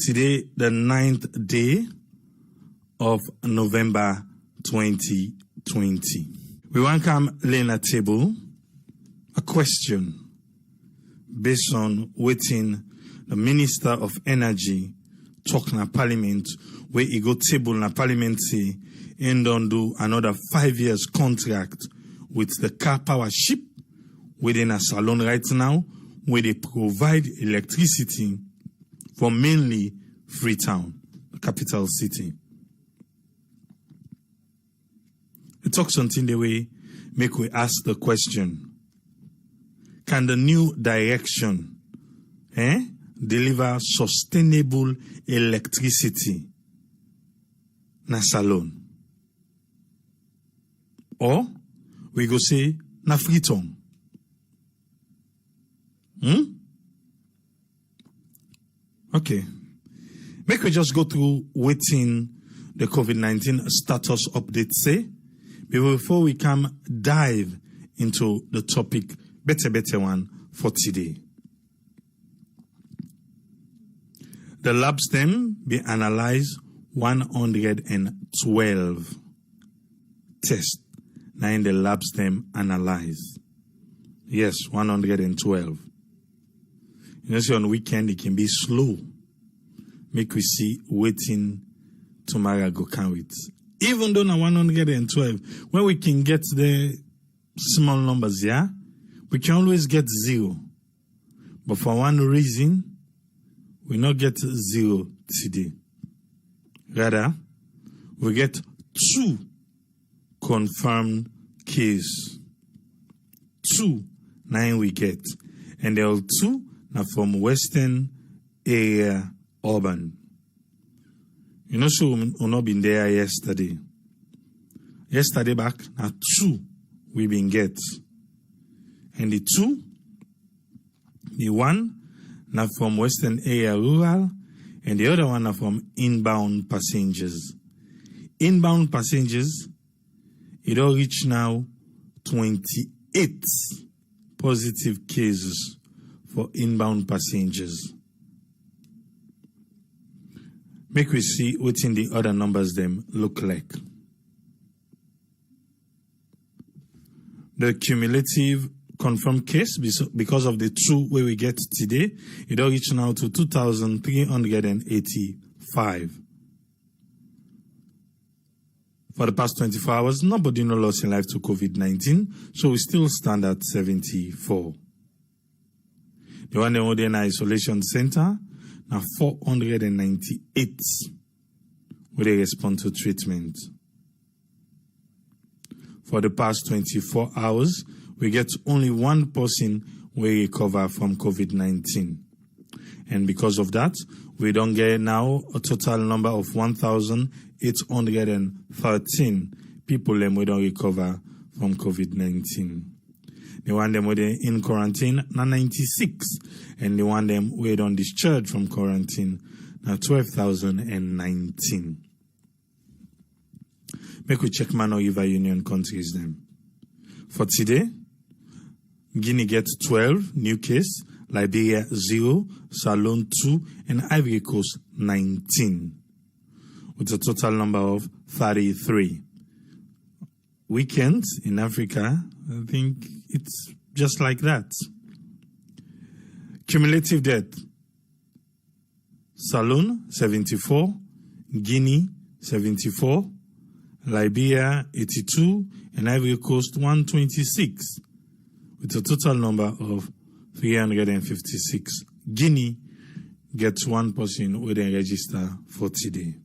Today, the 9th day of November 2020. We welcome Leone table a question based on waiting the Minister of Energy talk na Parliament where he go table na Parliament say and don't do another 5 years contract with the car power ship within a salon right now where they provide electricity for mainly Freetown, the capital city. It talks something the way make we ask the question, can the new direction deliver sustainable electricity na salon? Or we go say na Freetown. Okay. Make we just go through waiting the COVID-19 status update say before we come dive into the topic better one for today. The labs them be analyzed 112 tests. Now in the labs them analyze. Yes, 112. You know, see on weekend it can be slow. Make we see waiting tomorrow go count with. Even though na 112, when we can get the small numbers, yeah, we can always get 0. But for one reason, we not get 0 today. Rather, we get 2 confirmed cases. 2, 9 we get. And there are 2 now from Western area urban. You know, so we not been there yesterday. Yesterday back, now 2 we been get. And the 2, the one now from Western area rural, and the other one are from inbound passengers. Inbound passengers, it all reach now 28 positive cases for inbound passengers. Make we see what in the other numbers them look like. The cumulative confirmed case, because of the 2 where we get today, it all reach now to 2,385. For the past 24 hours, nobody no lost in life to COVID-19, so we still stand at 74. The one in isolation center, now 498 where they respond to treatment. For the past 24 hours, we get only 1 person where recover from COVID-19. And because of that, we don't get now a total number of 1,813 people them we don't recover from COVID-19. The one them were in quarantine, now 96. And the one them we don't discharge from quarantine, now 12,019. Make we check Mano River Union countries them. For today, Guinea gets 12 new cases, Liberia 0, Salon 2, and Ivory Coast 19, with a total number of 33. Weekends in Africa, I think it's just like that. Cumulative death, Salon 74, Guinea 74, Liberia 82, and Ivory Coast 126, with a total number of 356. Guinea gets 1 person who they register for today.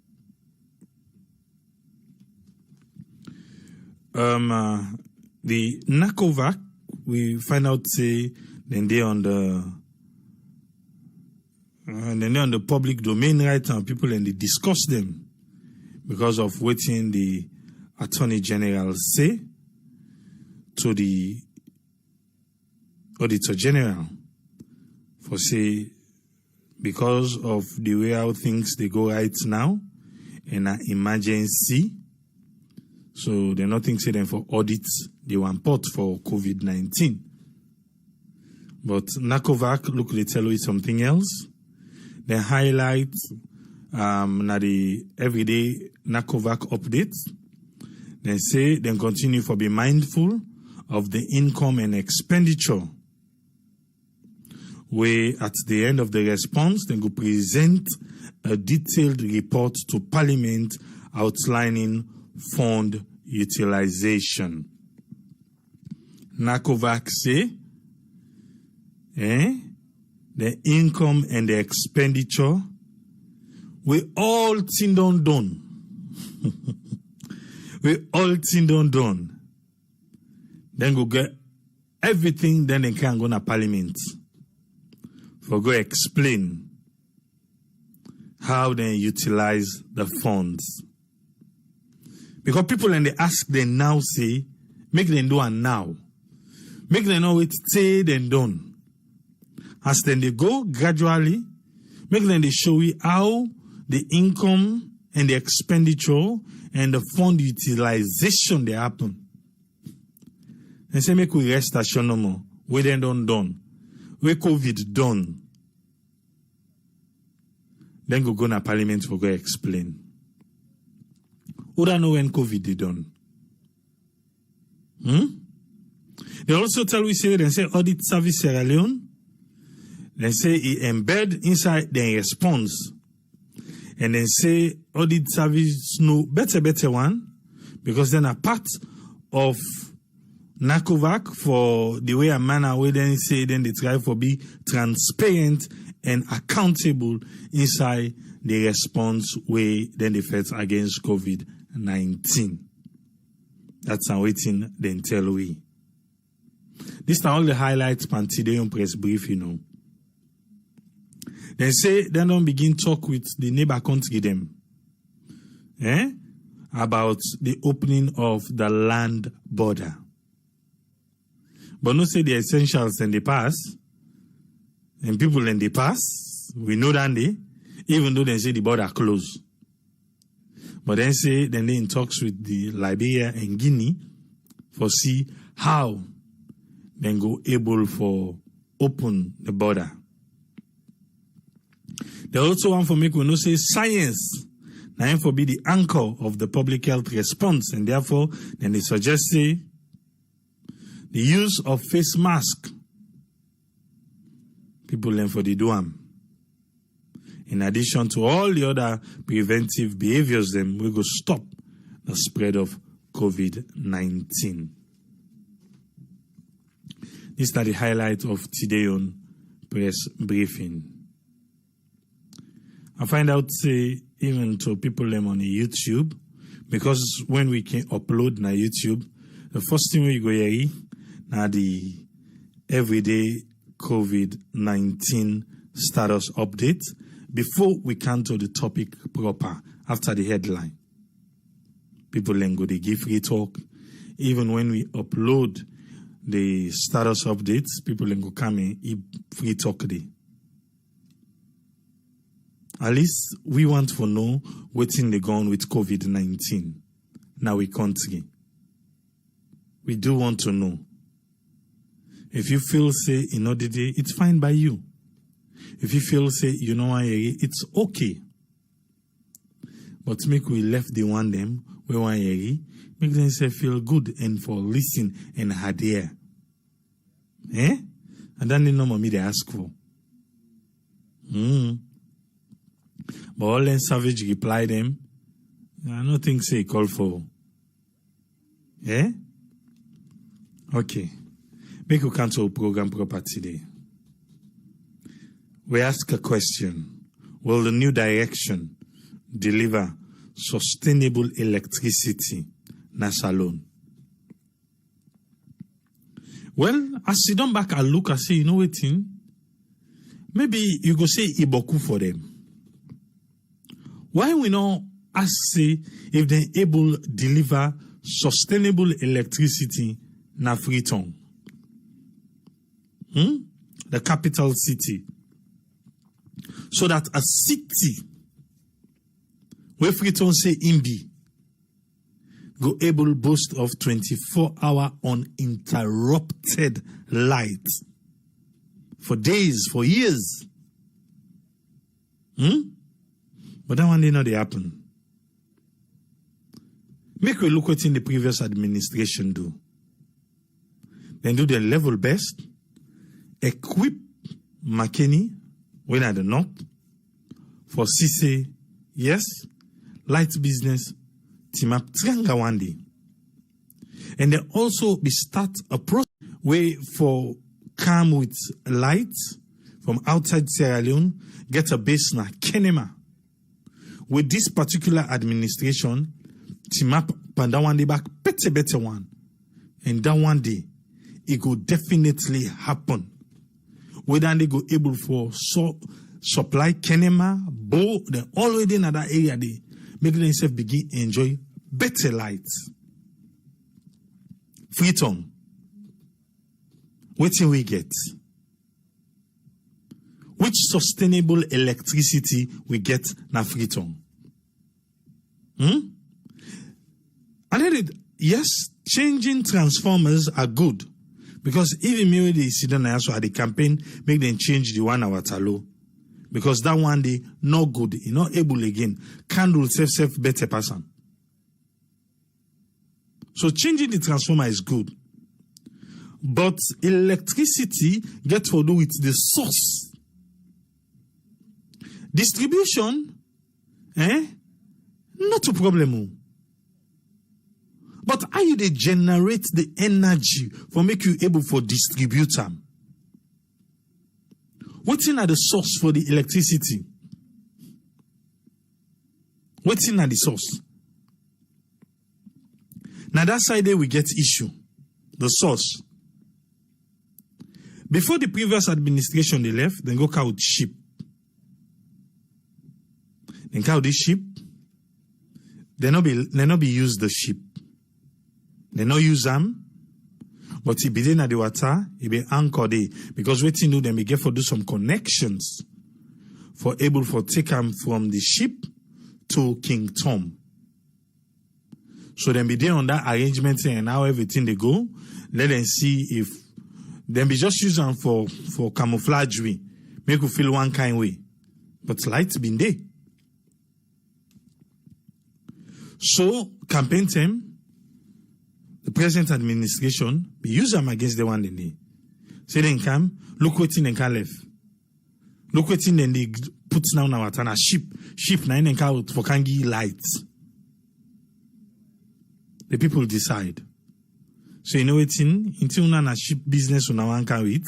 The NACOVAC, we find out say then they on the public domain right now, people and they discuss them because of waiting the Attorney General say to the Auditor General for say because of the way how things they go right now in an emergency, so they're not thinking them for audits, they want port for COVID-19. But NACOVAC, look, they tell you something else. Then highlight na the everyday NACOVAC updates. Then continue for be mindful of the income and expenditure. Where at the end of the response, then go present a detailed report to Parliament outlining fund utilization. NACOVAC say, the income and the expenditure, we all thing done. We all thing done. Then go get everything, then they can go to Parliament. For go explain how they utilize the funds. Because people and they ask them now say, make them do it now. Make them know it say then done. As then they go gradually, make them they show you how the income and the expenditure and the fund utilization they happen. And say make we rest assured no more. We then done. We COVID done. Then go na Parliament for go explain. Who don't know when COVID they done? They also tell we say, they say audit service Sierra Leone. They say he embed inside the response. And then say audit service no better one. Because then a part of NACOVAC for the way a manner where then say then they try for be transparent and accountable inside the response way then they fight against COVID-19. That's a waiting then tell we. These are all the highlights from today's press brief, you know. They say they don't begin talk with the neighbor country them. About the opening of the land border. But no say the essentials in the past, and people in the past, we know that even though they say the border closed. But then they in talks with the Liberia and Guinea for see how they go able for open the border. They also want for make we know say science now for be the anchor of the public health response, and therefore then they suggest say the use of face mask. People learn for the doam. In addition to all the other preventive behaviors, then we go stop the spread of COVID-19. These are the highlights of today's press briefing. I find out, say, even to people them on the YouTube, because when we can upload na YouTube, the first thing we go here na the everyday COVID-19 status update before we come to the topic proper after the headline. People then go they give free talk. Even when we upload the status updates, people then go come and free talk day. At least we want to know what's in the gun with COVID-19. Now we country. We do want to know. If you feel say in other day, it's fine by you. If you feel say you know it's okay. But make we left the one them we want make them say feel good and for listen and adhere. And then the number me they ask for. But all them savage reply them. I don't think say call for. Okay. Make you cancel program proper today. We ask a question. Will the new direction deliver sustainable electricity na salon? Well, as you don't back and look and say, you know what thing? Maybe you go say Iboku for them. Why we not ask say if they able deliver sustainable electricity na Freetown? The capital city. So that a city where Freetown say Imbi go able boast of 24-hour uninterrupted light for days, for years. But that one did not happen. Make we look what in the previous administration do. Then do their level best. Equip McKinney, when at the north, for CC, yes, light business, team up Trianga one day. And then also be start a process way for come with light from outside Sierra Leone, get a base na Kenema. With this particular administration, team up and that one day back, better one. And that one day, it will definitely happen. Whether they go able for supply Kenema, Bo, then already in that area, they make themselves begin enjoy better light. Freetown. What do we get? Which sustainable electricity we get na Freetown? And then yes, changing transformers are good. Because even me they sit down and at the campaign, make them change the 1 hour talo. Because that one day, not good, not able again. Candle self better person. So changing the transformer is good. But electricity get to do with the source. Distribution, not a problem. But how you they generate the energy for make you able for distribute them? What's in at the source for the electricity? What's in at the source? Now that side there we get issue. The source. Before the previous administration they left, then go count sheep. Then count this sheep. They not be use the sheep. They not use them. But if be at the water, it be anchored there. Because waiting do them be get for do some connections for able for take them from the ship to King Tom. So then be there on that arrangement and how everything they go. Let them see if them be just use them for camouflage way. Make you feel one kind way. But light's been there. So campaign time, the present administration be use them against the one they need. Say then come, look what in and can left. Look what in then they put down our tana ship na in and out for kangi lights. The people decide. So you know what in until na ship business on one can wait.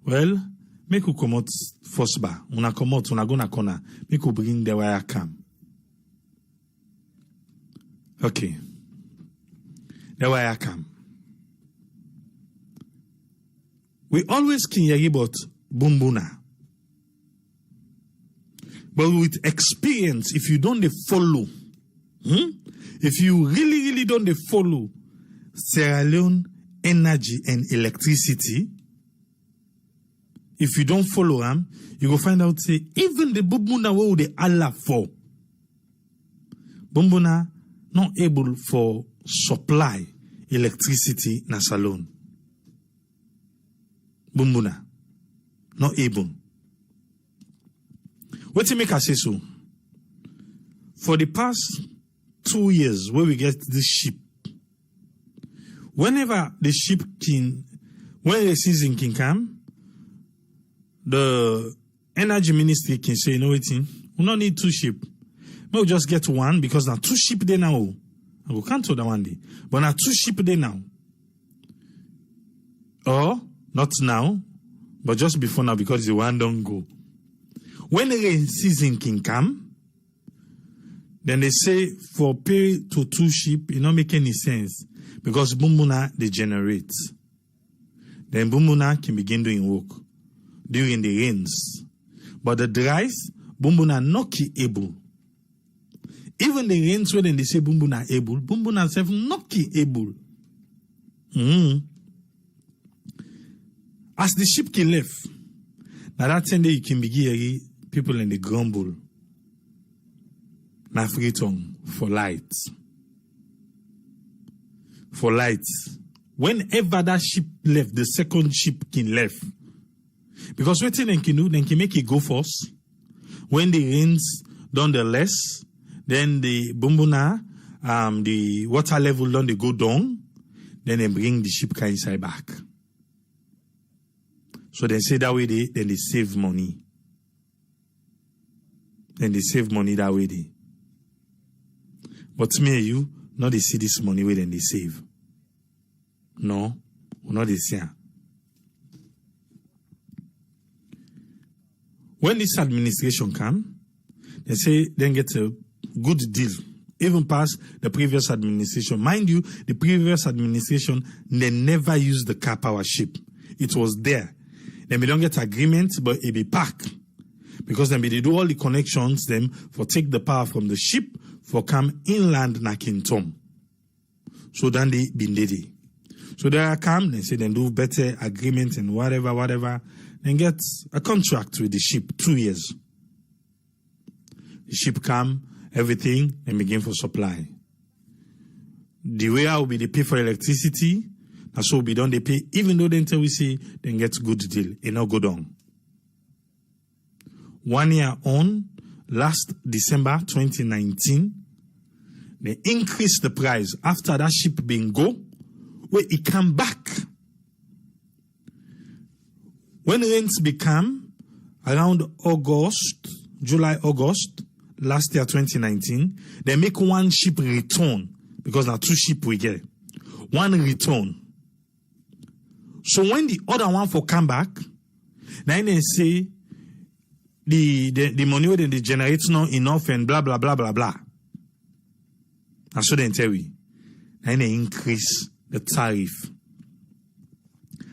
Well, make you come out first bar. Una come out, una go na corner. Make you bring the wire cam. Okay. The wire cam. We always can hear about bumbuna. But with experience, if you don't follow, if you really don't follow Sierra Leone energy and electricity, if you don't follow them, you go find out say even the bumbuna what they Allah for. Bumbuna not able for supply electricity na salon. Bumbuna. Not able. What to make us say so? For the past 2 years where we get this ship, whenever the ship when the season can come, the energy ministry can say, you know what, we don't need 2 ships. We'll just get 1 because now 2 ships there now. I will cancel that one day. But now 2 ships there now. Or, not now, but just before now because the one don't go. When the rain season can come, then they say for pay to 2 ships, it don't make any sense. Because bumbuna, they generate. Then bumbuna can begin doing work during the rains. But the dries, bumbuna not able. Even the rains when they say bumbuna able, bumbuna self not able. As the ship can left, now that time you can begin people in the grumble. Na Freetown for light. For light. Whenever that ship left, the second ship can left. Because what they can do, they can make it go first. When the rains done the less, then the bumbuna, the water level done they go down, then they bring the ship car inside back. So they say that way then they save money. Then they save money that way they. But me and you, not they see this money way then they save. No, not they see. When this administration come, they say then get a good deal, even past the previous administration. Mind you, the previous administration, they never used the car power ship. It was there. Then we don't get agreement, but it be packed. Because then they do all the connections, them for take the power from the ship for come inland na Kintom. So then they been ready. So they come, they say they do better agreement and whatever, then get a contract with the ship, 2 years. The ship come, everything, and begin for supply. The way will be they pay for electricity, and so we don't they pay, even though then we say then get good deal, it not go down. 1 year on, last December 2019, they increased the price after that ship being go, where it come back. When rents become around July, August, last year 2019, they make one ship return, because now 2 ships we get. One return. So when the other one for come back, then they say the money that they generate not enough and blah blah blah blah blah. And so then tell we, then they increase the tariff.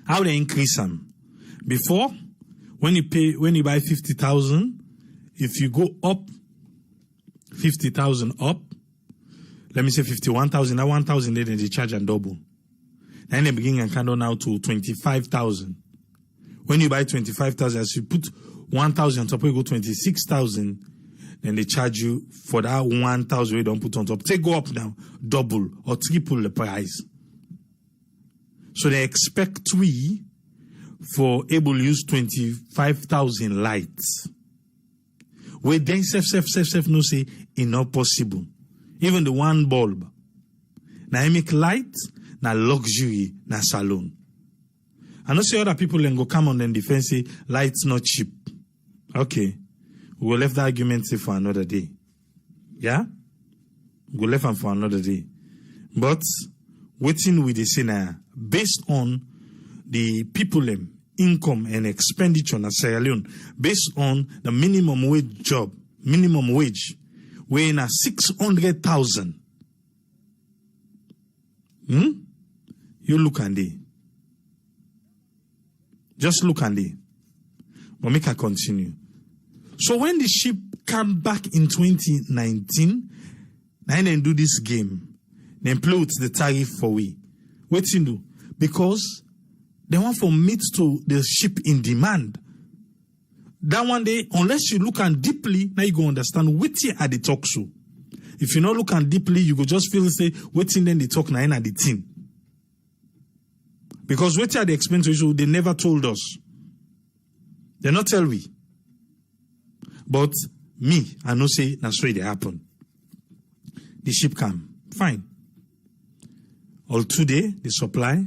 How they increase them? Before, when you buy 50,000, if you go up 50,000 up, let me say 51,000, that 1,000 then they charge and double. Then they begin and count now to 25,000. When you buy 25,000, as you put 1,000 on top, you go 26,000, then they charge you for that 1,000 you don't put on top. They go up now, double or triple the price. So they expect we for able to use 25,000 lights. Where then self no say it not possible. Even the one bulb. Now I make light, na luxury, na salon. I know see other people then go come on and defend say light's not cheap. Okay. We will leave the argument for another day. Yeah? We will leave them for another day. But waiting with the sinner based on the people income and expenditure in Sierra Leone, based on the minimum wage, we're in 600,000. You look and they. Just look and they. But make her continue. So when the ship come back in 2019, now they do this game. They play with the tariff for we. What you do? Because they want for meet to the ship in demand. That one day, unless you look and deeply, now you go understand what are the talk show. If you not look and deeply, you go just feel say waiting then they talk now at the team. Because what are the expense issue, they never told us. They not tell we. But me, I know say that's why they happen. The ship come. Fine. All today, the supply.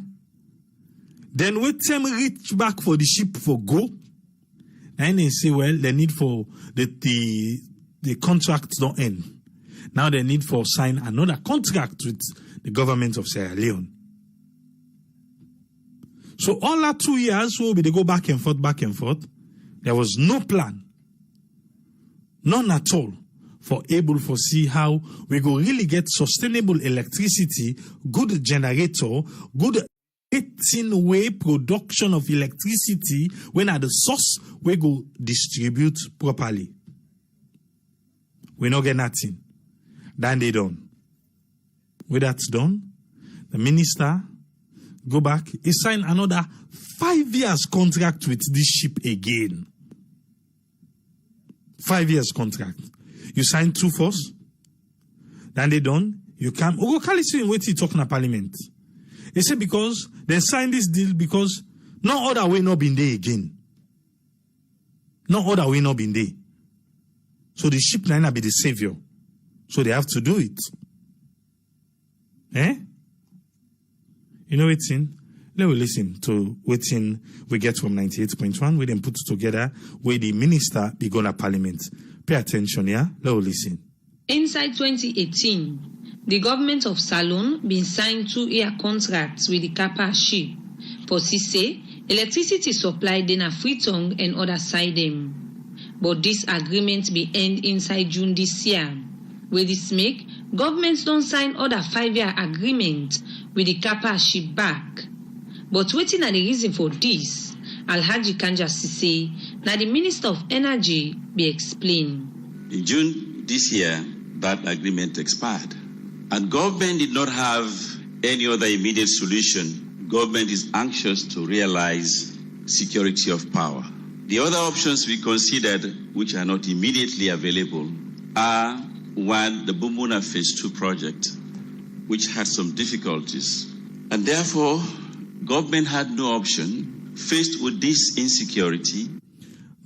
Then when them reach back for the ship for go, and they say, well, they need for the contracts don't end. Now they need for sign another contract with the government of Sierra Leone. So all that 2 years, will be they go back and forth. There was no plan. None at all for able to see how we go really get sustainable electricity, good generator, good 18-way production of electricity when at the source we go distribute properly. We not get nothing. Then they done. When that's done, the minister go back, he sign another 5 years contract with this ship again. 5 years contract. You sign 2 first, then they done. You come. Ogo Kalisi wait till talk na parliament. They say because they signed this deal because no other way not been there again. No other way not been there. So the ship line be the savior. So they have to do it. You know what's in? Let me listen to what's in we get from 98.1. We then put it together where the minister be going to parliament. Pay attention, yeah? Let me listen. Inside 2018, the government of Salone been signed 2-year contracts with the Kappa ship for say electricity supply in a Freetongue and other side them. But this agreement be end inside June this year. Where this make, governments don't sign other 5-year agreement with the Kappa ship back. But waiting at the reason for this, Alhaji Kanja say, now the Minister of Energy be explained. In June this year, that agreement expired. And government did not have any other immediate solution. Government is anxious to realize security of power. The other options we considered, which are not immediately available, are one, the Bumbuna Phase 2 project, which had some difficulties. And therefore, government had no option. Faced with this insecurity,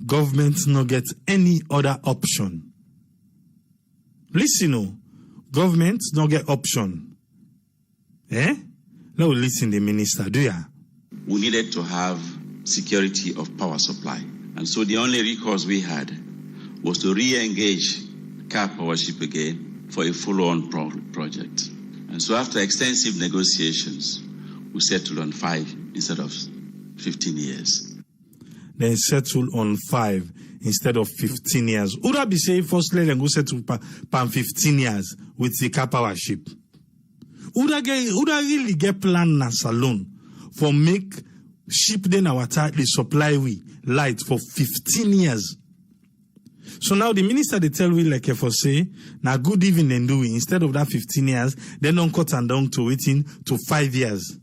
government no get any other option. Listen, government no get option. Now listen the minister, do ya? We needed to have security of power supply. And so the only recourse we had was to re-engage car power ship again for a full-on project. And so after extensive negotiations, we settled on 5 instead of 15 years. Then settle on 5 instead of 15 years. Would I be saying firstly then go settle pan 15 years with the car power ship? Would I really get plan na Salone for make ship then our the supply we light for 15 years? So now the minister they tell we like for say now good evening and do it instead of that 15 years, then don't cut and down to waiting to 5 years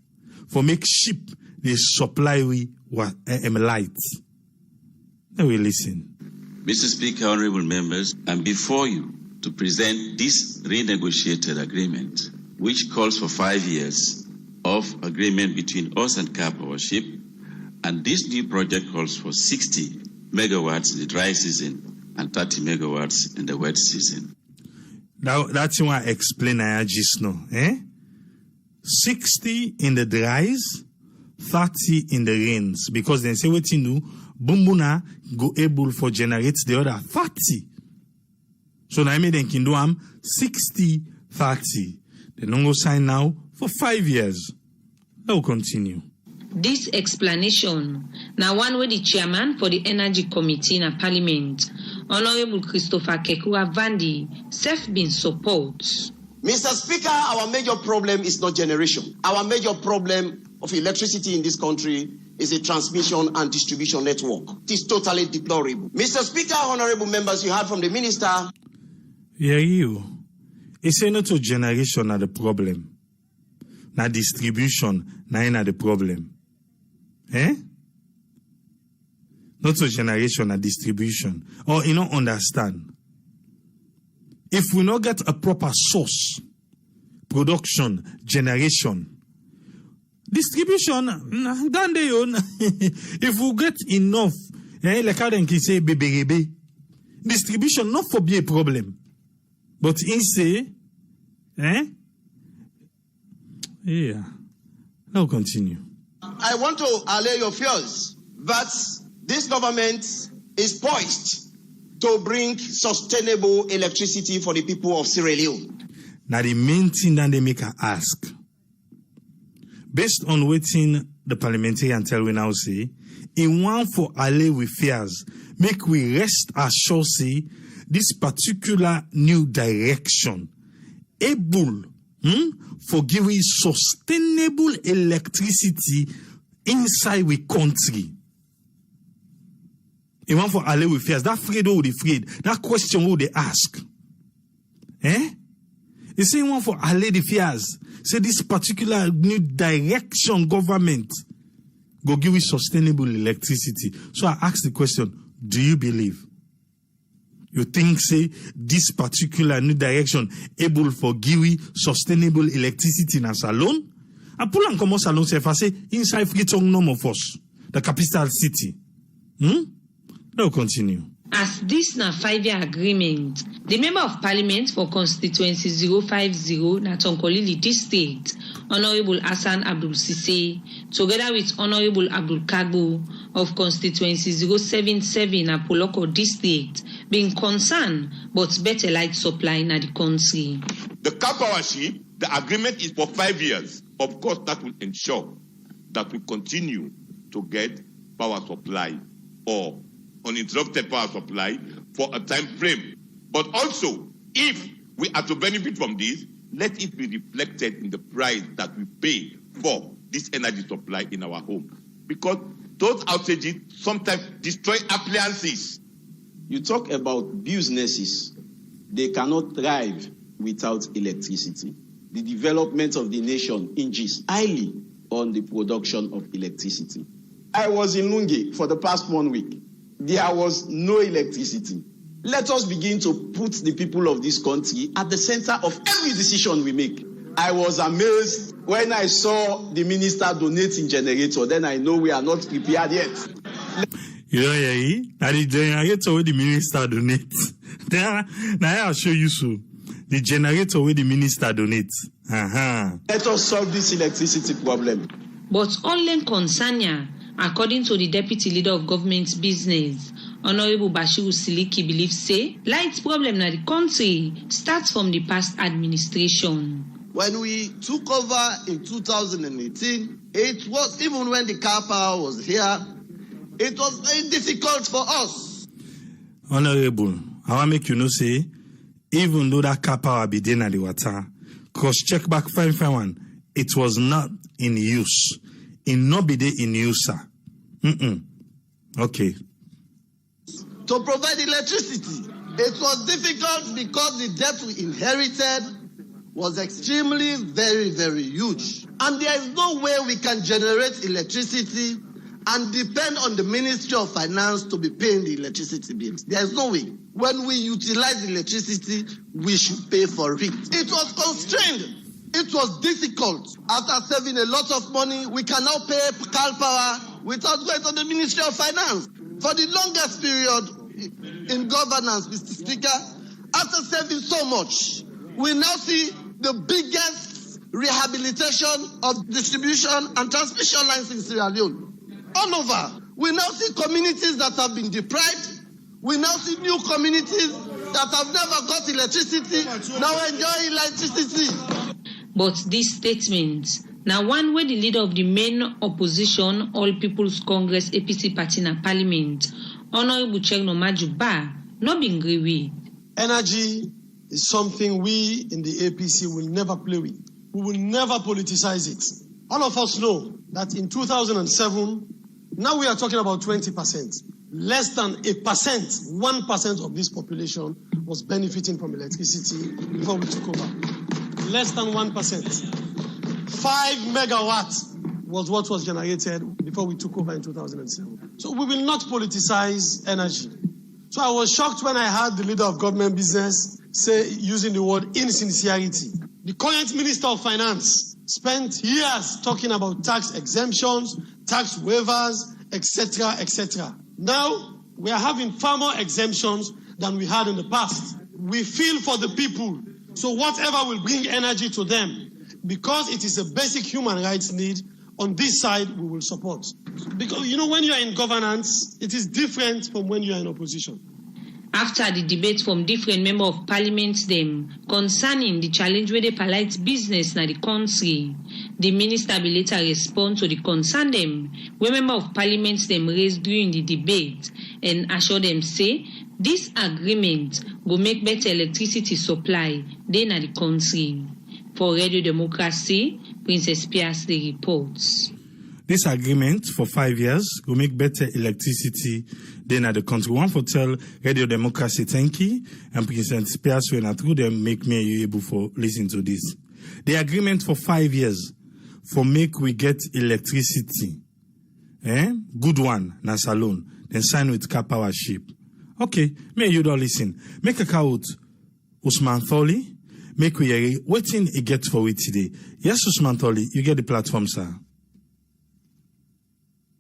for make ship the supply we light. Now we listen. Mr. Speaker, honorable members, I'm before you to present this renegotiated agreement, which calls for 5 years of agreement between us and car power ship, and this new project calls for 60 megawatts in the dry season and 30 megawatts in the wet season. Now that's what I explain I just know. 60 in the dries, 30 in the rains. Because they say what you do, Bumbuna go able for generate the other 30. So now I made them can do 60, 30. They don't go sign now for 5 years. Now continue. This explanation, now one way the chairman for the Energy Committee in a Parliament, Honorable Christopher Kekua Vandi, self been support. Mr. Speaker, our major problem is not generation. Our major problem of electricity in this country is a transmission and distribution network. It is totally deplorable. Mr. Speaker, honorable members, you heard from the minister. Yeah, you. It's not a generation are the problem. Na distribution, na the problem. Not a generation, a distribution. Or you don't understand. If we not get a proper source, production, generation, distribution, then they own. If we get enough, like how they can say baby, distribution not for be a problem. But in say, yeah. Now continue. I want to allay your fears that this government is poised to bring sustainable electricity for the people of Sierra Leone. Now the main thing that they make a ask, based on waiting the parliamentarian tell we now say, in one for allay with fears, make we rest assured say this particular new direction able for giving sustainable electricity inside we country. In one for allay with fears, that afraid or the afraid, that question will they ask. They say one for allay the fears. Say this particular new direction government go give you sustainable electricity. So I ask the question, do you believe? You think say this particular new direction able for give you sustainable electricity in a Salone? I pull and come on Salone say inside Freetongue norm of us, the capital city. Now continue. As this na 5-year agreement, the Member of Parliament for Constituency 050 na Tonkolili District, Honorable Hassan Abdul Sise, together with Honorable Abdul Kagbo of Constituency 077 na Poloko District, being concerned but better light supply na the country. The car power ship, the agreement is for 5 years. Of course, that will ensure that we continue to get power supply or uninterrupted power supply for a time frame. But also, if we are to benefit from this, let it be reflected in the price that we pay for this energy supply in our home. Because those outages sometimes destroy appliances. You talk about businesses. They cannot thrive without electricity. The development of the nation hinges highly on the production of electricity. I was in Lungi for the past 1 week. There was no electricity. Let us begin to put the people of this country at the center of every decision we make. I was amazed when I saw the minister donating generator. Then I know we are not prepared yet. You know, now the generator where the minister donates. Now I'll show you so. The generator where the minister donates. Let us solve this electricity problem. But only concern, according to the deputy leader of government business, Honorable Bashiru Siliki believes say light problem na the country starts from the past administration. When we took over in 2018, it was, even when the car power was here, it was very difficult for us. Honorable, I want to make you know say, even though that car power be there na the water, cross-check back 551, it was not in use. It not be there in use, sir. Okay. To provide electricity, it was difficult because the debt we inherited was extremely very, very huge. And there is no way we can generate electricity and depend on the Ministry of Finance to be paying the electricity bills. There is no way. When we utilize electricity, we should pay for it. It was constrained. It was difficult. After saving a lot of money, we can now pay car power without going to the Ministry of Finance. For the longest period in governance, Mr. Speaker, after saving so much, we now see the biggest rehabilitation of distribution and transmission lines in Sierra Leone. All over, we now see communities that have been deprived. We now see new communities that have never got electricity, now enjoy electricity. But this statement, now one where the leader of the main opposition, All People's Congress APC party in Parliament, Honorable Chegno Majuba, not being agree with. Energy is something we in the APC will never play with. We will never politicize it. All of us know that in 2007, now we are talking about 20%. Less than 1% of this population was benefiting from electricity before we took over. Less than 1%. 5 megawatts was what was generated before we took over in 2007. So we will not politicize energy. So I was shocked when I heard the leader of government business say, using the word insincerity. The current Minister of Finance spent years talking about tax exemptions, tax waivers, etc., etc. Now, we are having far more exemptions than we had in the past. We feel for the people. So whatever will bring energy to them, because it is a basic human rights need, on this side, we will support. Because, you know, when you are in governance, it is different from when you are in opposition. After the debate from different members of parliament them concerning the challenge where they polite business na the country, the minister will later respond to the concern them where member of parliament them raised during the debate and assure them say this agreement will make better electricity supply than the country. For Radio Democracy, Princess Piasley reports. This agreement for 5 years will make better electricity than at the country. One for tell Radio Democracy, thank you, and Princess Piasley, and through them make me able for listen to this. The agreement for 5 years for make we get electricity, good one, na salon, then sign with car power ship. Okay, may you don't listen. Make a call with Usman Tholi. Make we hear waiting it get for it today. Yes, Usman Tholi, you get the platform, sir.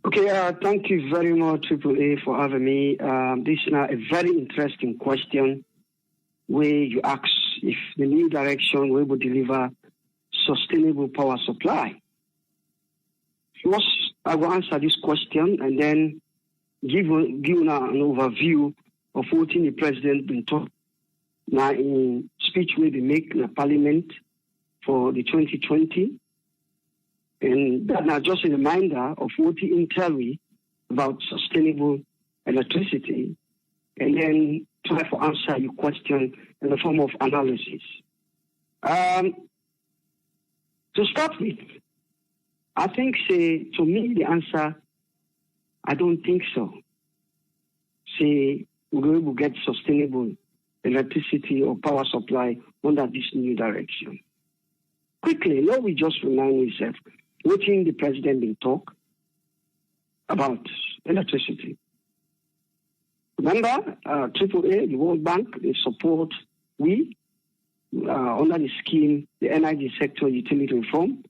Okay, thank you very much, AAA, for having me. This is now a very interesting question where you ask if the new direction will deliver sustainable power supply. First, I will answer this question and then give now an overview of what the president been talking now in speech will be made in the parliament for the 2020. And that now just a reminder of what he tell about sustainable electricity, and then try to answer your question in the form of analysis. To start with, I think, to me, the answer, I don't think so. We will get sustainable electricity or power supply under this new direction. Quickly, let me just remind myself, what the president been talk about electricity. Remember, AAA, the World Bank, they support under the scheme, the energy sector utility reform,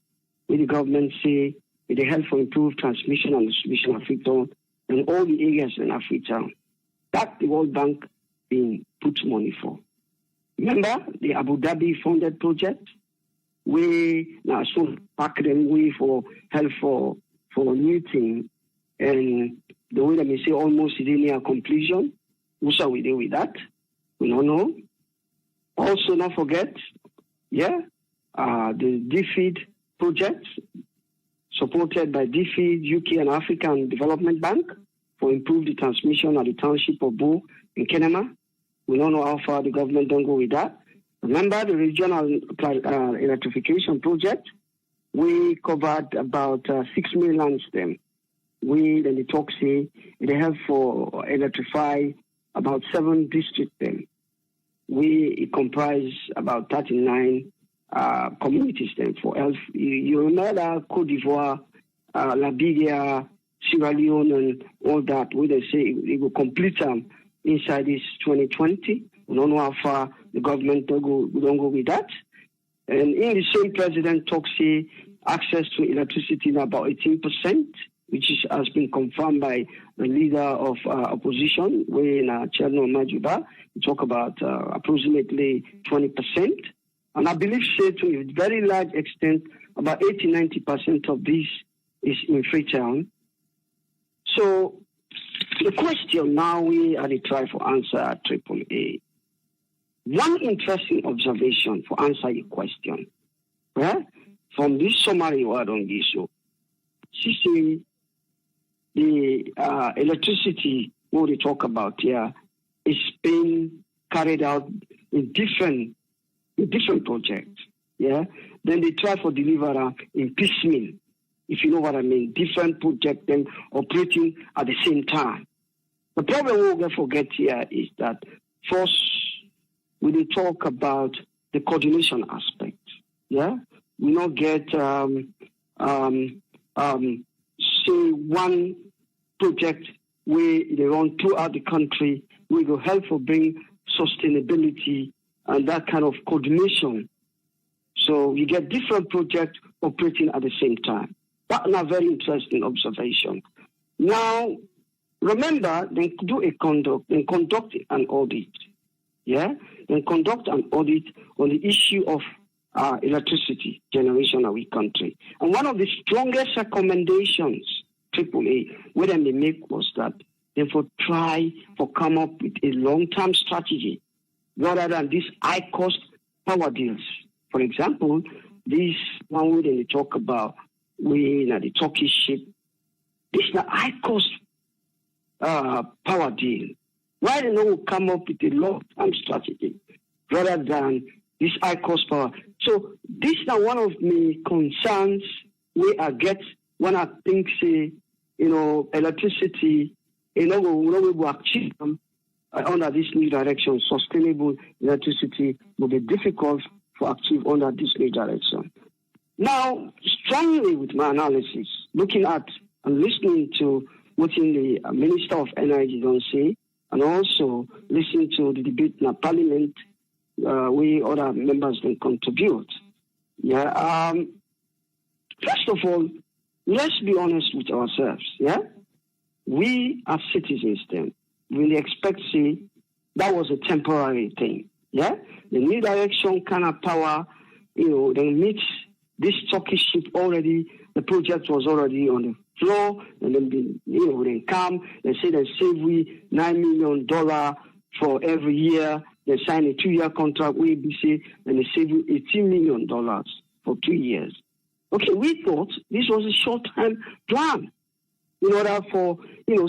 where the government say they help for improved transmission and distribution of Africa and all the areas in Africa. That the World Bank being put money for. Remember the Abu Dhabi funded project, where now so back them way for help for new thing, and the way that we say almost near completion. What shall we do with that? We don't know. Also, not forget, the DFID project supported by DFID, UK and African Development Bank for improve the transmission at the township of Bo in Kenema. We don't know how far the government don't go with that. Remember the regional electrification project? We covered about 6 million stem. Then the talk say they have for electrify about 7 districts then. We comprise about 39 communities then for health. You remember Cote d'Ivoire, Liberia, Sierra Leone, and all that, where they say it will complete them inside this 2020. We don't know how far the government don't go with that. And in the same president talk say access to electricity in about 18%, which has been confirmed by the leader of opposition, when Cherno Majuba, he talk about approximately 20%. And I believe, say to a very large extent, about 80-90% of this is in Freetown. So the question now we are try for answer at AAA. One interesting observation for answer your question, from this summary word on this show, she say the electricity what they talk about here is being carried out in different projects. Then they try for deliver in piecemeal, if you know what I mean, different projects then operating at the same time. The problem we're going to forget here is that first, when they talk about the coordination aspect, we not get say one project where they run throughout the country, we will help for bring sustainability and that kind of coordination. So you get different projects operating at the same time. That's a very interesting observation. Now, remember, they conduct an audit. They conduct an audit on the issue of electricity generation in our country. And one of the strongest recommendations, AAA, where they make was that they would try to come up with a long-term strategy rather than these high-cost power deals. For example, this one where they talk about the Turkish ship, this is a high-cost power deal. Why they don't come up with a long-term strategy rather than this high-cost power? So this is one of my concerns where I get when I think, say, electricity, we will achieve under this new direction. Sustainable electricity will be difficult to achieve under this new direction. Now, strongly with my analysis, looking at and listening to what the Minister of Energy don't say, and also listening to the debate in the Parliament, we other members can contribute. First of all, let's be honest with ourselves, yeah? We as citizens then, we expect, say, that was a temporary thing, yeah? The new direction kind of power, they meet this Turkish ship already, the project was already on the floor, and then they come, they say they save we $9 million for every year, they sign a 2-year contract with ABC, and they save you $18 million for 2 years. Okay, we thought this was a short-term plan. In order for,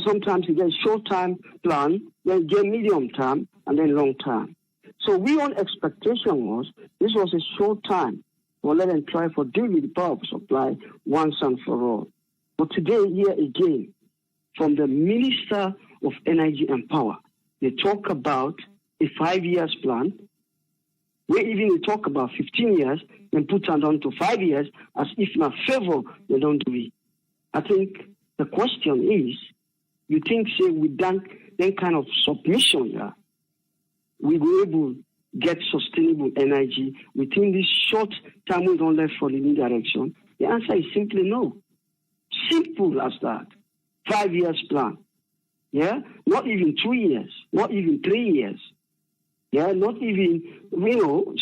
sometimes you get short-term plan, then get medium-term, and then long-term. So we own expectation was this was a short time. Well, let them try for deal with the power of supply once and for all. But today, here again, from the Minister of Energy and Power, they talk about a 5-year plan, where even they talk about 15 years, and put it down to 5 years, as if in a favor, they don't do it. I think the question is, you think, say, with that kind of submission, we will able to get sustainable energy within this short time we don't left for the new direction? The answer is simply no. Simple as that. 5 years plan. Yeah? Not even 2 years. Not even 3 years. Yeah? Not even,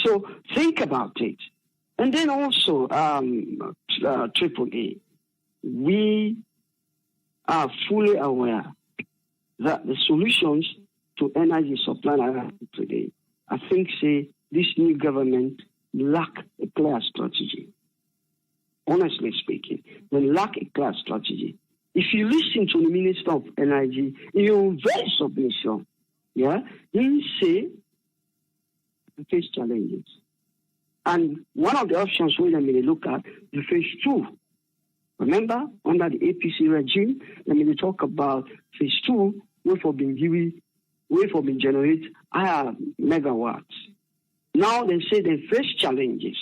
so think about it. And then also, AAA, we are fully aware that the solutions to energy supply today, I think, say, this new government lack a clear strategy. Honestly speaking, they lack a clear strategy. If you listen to the Minister of Energy, in your very submission, he say the face challenges. And one of the options we may look at the phase 2. Remember, under the APC regime, they talk about phase 2, where for being generate higher megawatts. Now they say they face challenges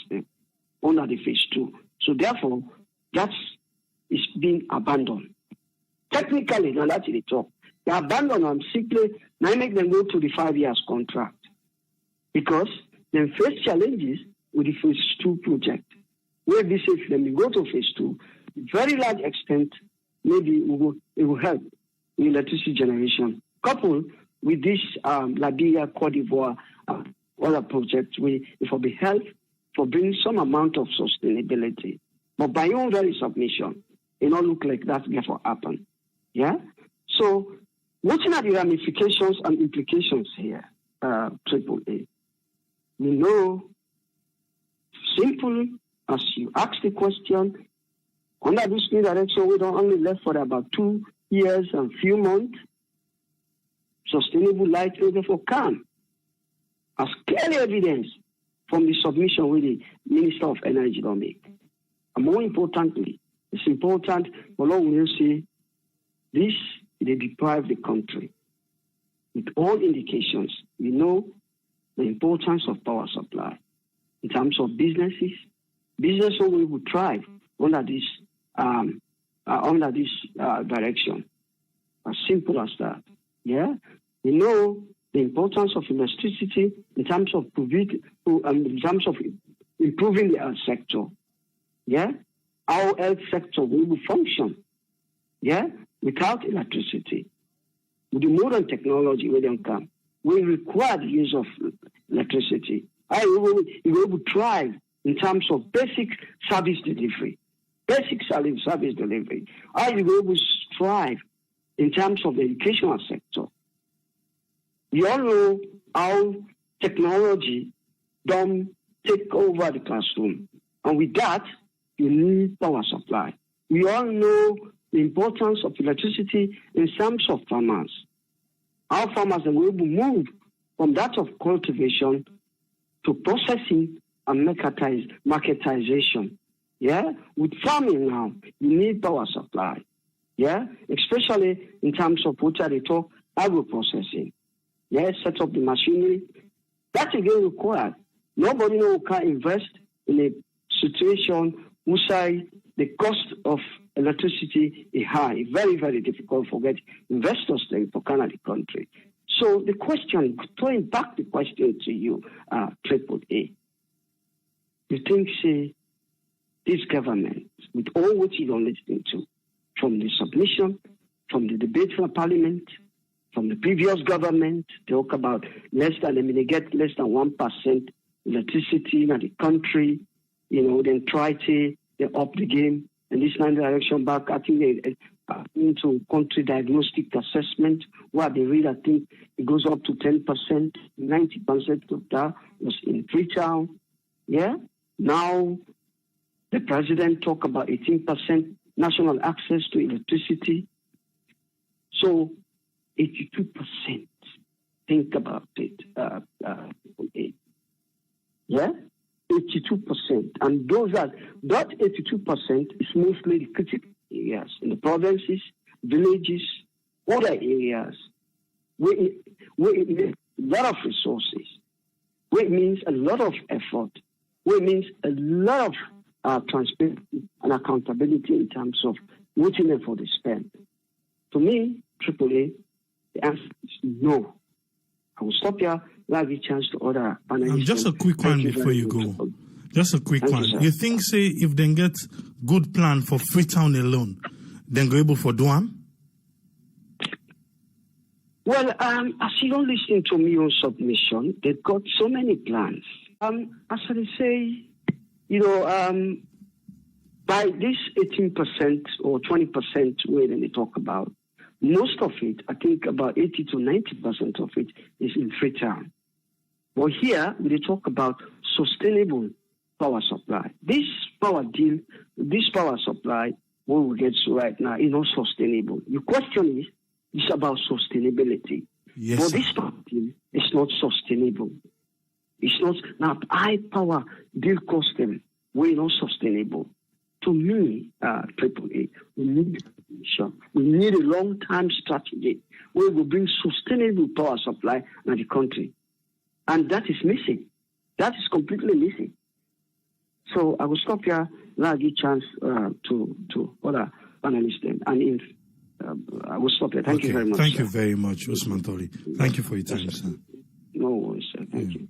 under the phase 2. So therefore, that is being abandoned. Technically, now that's the talk. They abandon them simply, now make them go to the 5 years contract. Because they face challenges with the phase 2 project. Where this if them go to phase 2, very large extent, maybe it will help in electricity generation. Coupled with this Liberia, Cote d'Ivoire, other projects, it will be help for bringing some amount of sustainability. But by your own very submission, it don't look like that's going to happen. Yeah? So, looking at the ramifications and implications here, AAA, we know, simple as you ask the question, under this new direction, we don't only left for about 2 years and few months. Sustainable light therefore can, as clearly evidence from the submission with the Minister of Energy don't make. And more importantly, it's important for long will say this they deprive the country. With all indications, we know the importance of power supply in terms of businesses. Business will thrive under this direction. As simple as that. Yeah, we know the importance of electricity in terms of improving the health sector. Yeah, our health sector will function. Yeah, without electricity, with the modern technology we don't come, we require the use of electricity. You will thrive in terms of basic service delivery. Basic service delivery. You will strive in terms of the educational sector. We all know how technology don't take over the classroom. And with that, you need power supply. We all know the importance of electricity in terms of farmers. Our farmers are able to move from that of cultivation to processing and marketization. Yeah, with farming now, you need power supply. Yeah, especially in terms of what they talk agro-processing. Yeah, set up the machinery. That's again required. Nobody can invest in a situation where the cost of electricity is high. Very, very difficult for get investors for Canada country. So the question, throwing back the question to you, AAA, you think, say, this government, with all what you don't listen to, from the submission, from the debate for parliament, from the previous government, they talk about they get less than 1% electricity in the country, then try to they up the game. And this time direction back, I think they into country diagnostic assessment, where they read, I think it goes up to 10%, 90% of that was in Freetown. Yeah. Now the president talk about 18% national access to electricity. So 82%. Think about it. Yeah, 82%. And that 82% is mostly the critical areas in the provinces, villages, other areas where it means a lot of resources, where it means a lot of effort, where it means a lot of transparency and accountability in terms of waiting for the spend. To me, AAA, the answer is no. I will stop here. I'll give a chance to other panelists. Just a quick one before you go. Just a quick one. You think, say, if they get good plan for Freetown alone, then go able for Duam? Well, as you don't listen to me on submission, they've got so many plans. As I say, by this 18% or 20% way that they talk about, most of it, I think about 80 to 90% of it is in Freetown. But here, we talk about sustainable power supply. This power supply, what we get to right now, is not sustainable. The question is about sustainability. Yes, but this power deal is not sustainable. It's not, now high power deal cost them, we're not sustainable. To me, AAA, we need a long-term strategy where we bring sustainable power supply to the country. And that is missing. That is completely missing. So I will stop here. I'll give a chance to other panelists. And I will stop here. Thank you very much. Thank you very much, Usman Tori. Thank you for your time, sir. No worries, sir. Thank you.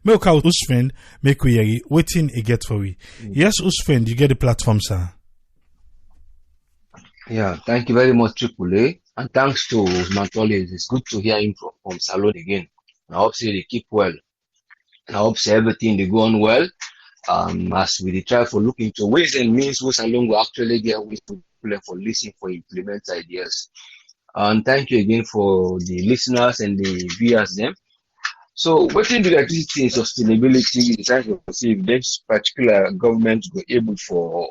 Make out Usman, make we waiting a get for we. Yes, Usman, you get the platform, sir. Yeah, thank you very much, AAA. And thanks to Usman Tori. It's good to hear him from Salon again. I hope they keep well. And I hope everything they go on well. As we try for looking into ways and means who Salon will actually get with people for listening for implement ideas. And thank you again for the listeners and the viewers them. So within the electricity and sustainability, we try to see if this particular government go able for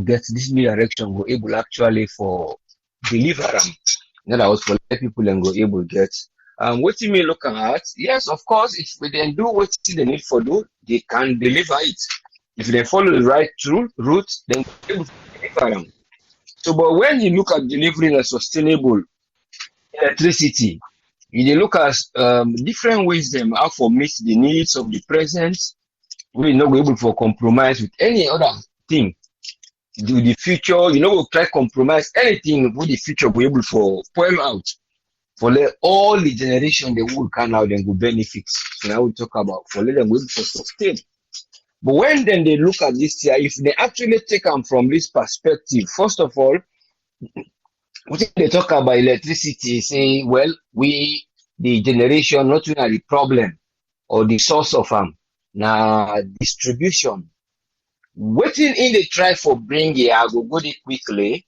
get this new direction, go able actually for deliver them. In other words, for let people and go able get. What you may look at, yes, of course, if we then do what they need for do, they can deliver it. If they follow the right route, then they will deliver them. So, but when you look at delivering a sustainable electricity, you look at different ways them how for meet the needs of the present. We're not able to compromise with any other thing. Do the future, we'll try compromise anything with the future. We're able to pull out for let all the generation they will come out and go benefits. So now we talk about for let them able to sustain. But when then they look at this here, if they actually take them from this perspective, first of all, what they talk about electricity, saying, well, the generation, not really the problem or the source of now distribution. What in they try for bring here, I will go it quickly.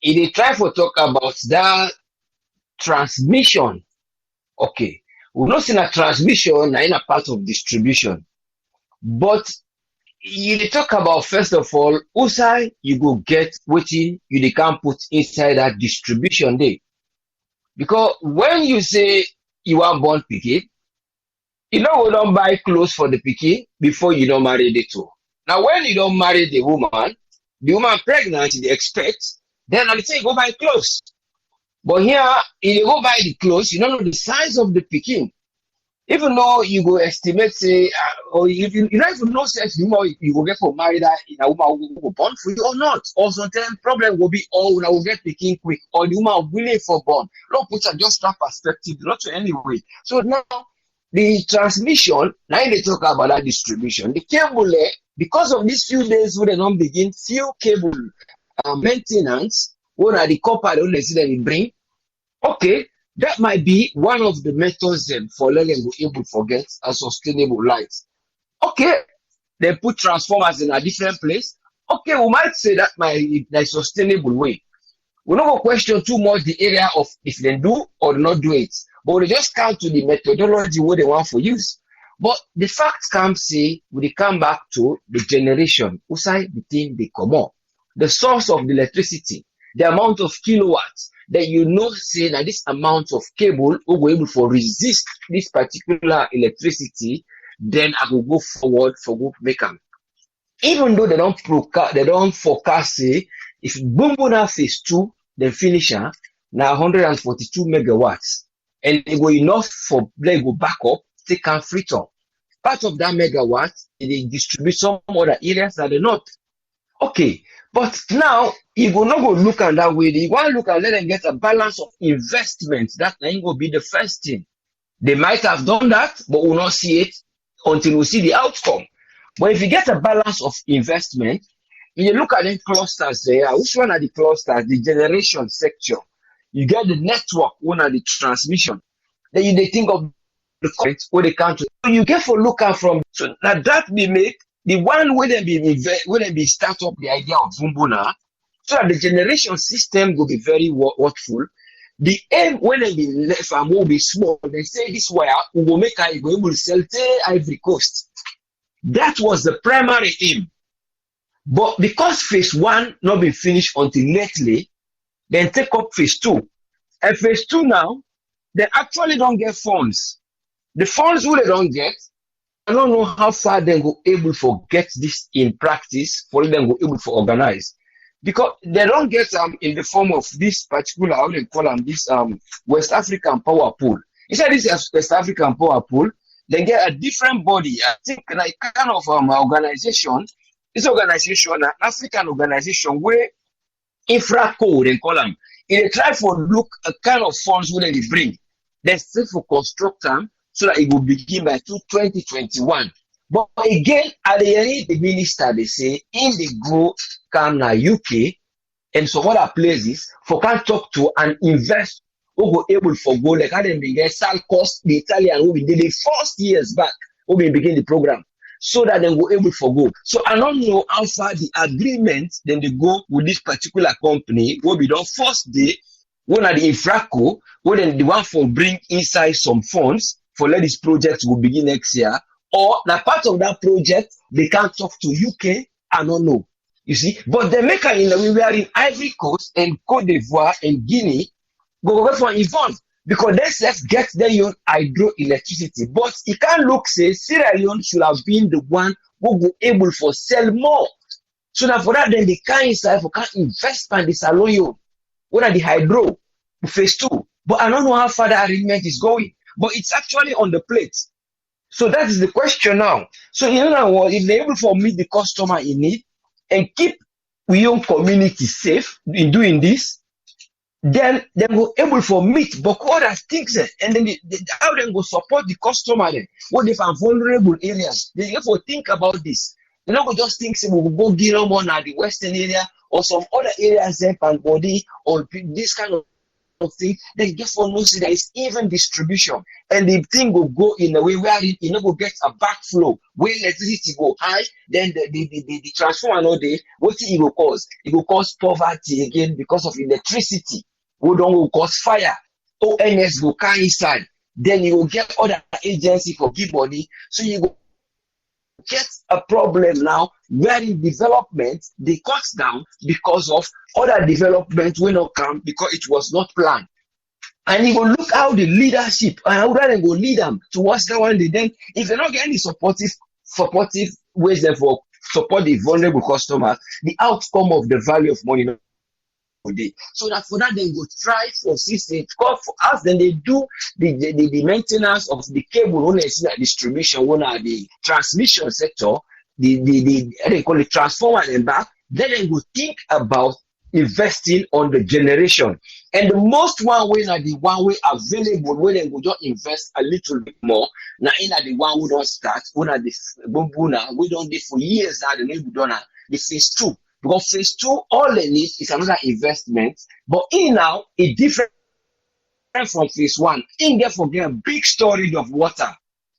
If they try for talk about that transmission, okay, we're not seeing a transmission in a part of distribution. But you talk about, first of all, outside you go get what you can put inside that distribution day. Because when you say you want born pikin, we don't buy clothes for the pikin before you don't marry the two. Now, when you don't marry the woman pregnant, they expect, then I'll say go buy clothes. But here, if you go buy the clothes, you don't know the size of the pikin. Even though you go estimate, say, or if you don't even know sex, you go get for married in a woman who will born for you or not. Or sometimes problem will be, I will get picking quick, or the woman willing for born. Don't put just that perspective, not to any way. So now, the transmission, now they talk about that distribution. The cable, because of these few days we don't begin few cable maintenance, what are the copper they see that they bring. Okay, that might be one of the methods then for letting go able to forget a sustainable light. Okay, they put transformers in a different place. Okay, we might say that might be a sustainable way. We're not going to question too much the area of if they do or not do it, but we just come to the methodology what they want for use. But the facts come say, we come back to the generation, outside the thing they come up, the source of the electricity, the amount of kilowatts that say that this amount of cable will be able to resist this particular electricity, then I will go forward for good make them. Even though they don't forecast say if Bumbuna phase 2, then finish now 142 megawatts, and they go enough for they go back up, they can free up. Part of that megawatt, they distribute some other areas that are not. Okay, but now you will not go look at that way. You want to look and let them get a balance of investment. That ain't going to be the first thing. They might have done that, but we'll not see it until we see the outcome. But if you get a balance of investment, you look at the clusters there, which one are the clusters? The generation sector. You get the network, one are the transmission. Then they think of the current where they come to. So you get for look at from, so now that we make the one where they be start up the idea of Bumbuna, so that the generation system will be very worthful. The aim when they be left and will be small, they say this way we will make I go able to sell to Ivory Coast. That was the primary aim. But because phase 1 not been finished until lately, then take up phase 2. And phase 2 now, they actually don't get funds. The funds who they don't get, I don't know how far they go able to get this in practice for them go able to organize. Because they don't get in the form of this particular, how they call them, this West African power pool. Inside this West African power pool, they get a different body, I think like kind of organization. This organization, an African organization where Infraco, they call them, they try for look a kind of funds where they bring. They still for construct them so that it will begin by 2021. But again, at the end, the minister, they say, in the go come na UK and some other places for can talk to and invest who go able for go like how they begin sal cost the Italian who we did the first years back who we begin the program. So that they go able for go. So I don't know how far the agreement then they go with this particular company will be done first day, one at the Infraco, when then the one for bring inside some funds for let this project will begin next year, or the part of that project they can't talk to UK, I don't know. You see, but the maker in the we are in Ivory Coast and Cote d'Ivoire and Guinea go for involved. Because they self get their own hydroelectricity. But it can't look say Sierra Leone should have been the one who go able for sell more. So now for that then they can't inside for can invest in the Saloyo. What are the hydro phase 2? But I don't know how far the arrangement is going. But it's actually on the plate. So that is the question now. So you know what, if they're able to meet the customer in need and keep our own community safe in doing this, then they go able for meet but other things and then how they go support the customer then what if I'm vulnerable areas they have to think about this. They don't go just think say we will go give them one at the western area or some other areas there and body or this kind of thing. Then just for no see there is even distribution and the thing will go in a way where it not go get a backflow where electricity go high then the transformer no dey what it will cause? It will cause poverty again because of electricity. Who don't go cause fire, ONS go carry inside, then you will get other agency for give money, so you go get a problem now where in development they cut down because of other development will not come because it was not planned. And you will look how the leadership and how they go lead them towards that one. Then if they're not getting the supportive ways there for support the vulnerable customers, the outcome of the value of money. So that for that they go try for system for us, then they do the maintenance of the cable when they see that distribution, when are the transmission sector, they call it transformer and back, then they will think about investing on the generation. And the most one way na the one way available where they go just invest a little bit more. Now in the one we don't start, we na the bumbuna, we don't do for years now, the need done the phase 2. Because phase 2, all they need is another investment. But in now, it different from phase 1. In there for get a big storage of water.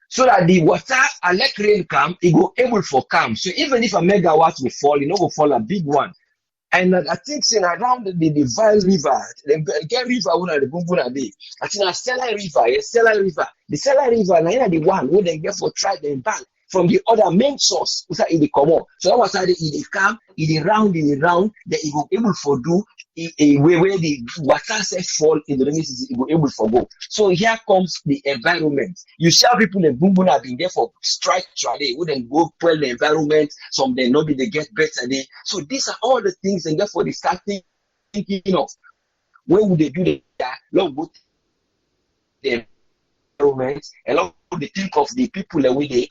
So that the water, and let rain come, it go able for come. So even if a megawatt will fall, it will fall a big one. And I think around the Vile River, the get river one of the Bumbuna Day. I think Stella River, Stella River. The Stella River, now the one where they get for try the bank from the other main source, which are in the common. So that was how they come, in the round, that it will able for do a way where the water set fall in the rainy season, it will able for go. So here comes the environment. You see how people in Bumbuna have been there for strike today, wouldn't go spoil the environment, some they know they get better day. So these are all the things, and therefore they start thinking of where would they do that? Long go the environment, and long they think of the people that we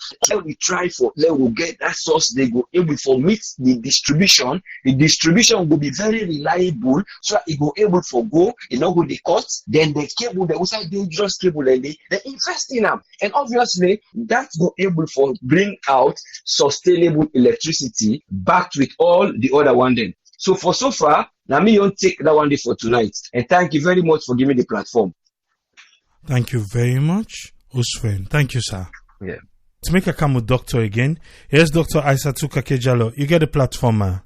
try for, let we get that source, they go able for meet the distribution. The distribution will be very reliable, so that it go able for go, you know, with the cost, then the cable, the outside dangerous cable, and they invest in them. And obviously, that's go able for bring out sustainable electricity backed with all the other one then. So far, now me don't take that one day for tonight. And thank you very much for giving me the platform. Thank you very much, Usfen. Thank you, sir. Yeah. To make a come with Doctor again. Here's Dr. Aissatou Kakejalo. You get the platform, ma.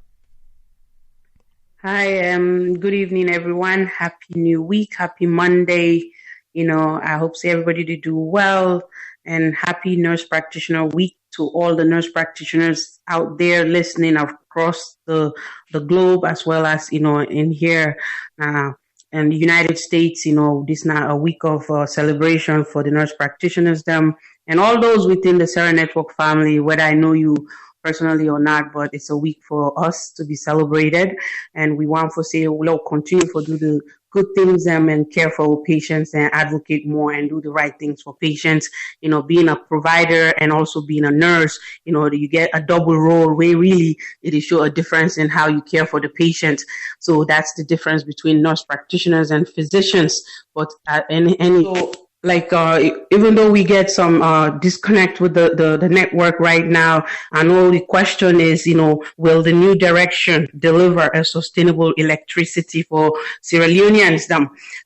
Hi, good evening, everyone. Happy New Week. Happy Monday. You know, I hope everybody to do well, and happy Nurse Practitioner Week to all the nurse practitioners out there listening across the globe, as well as, you know, in here, in the United States. You know, this is now a week of celebration for the nurse practitioners, them, and all those within the Sarah Network family, whether I know you personally or not, but it's a week for us to be celebrated. And we want to say, we'll continue to do the good things and care for our patients and advocate more and do the right things for patients. You know, being a provider and also being a nurse, you know, you get a double role where really it is show a difference in how you care for the patient. So that's the difference between nurse practitioners and physicians. But even though we get some disconnect with the network right now, I know the question is, you know, will the new direction deliver a sustainable electricity for Sierra Leoneans?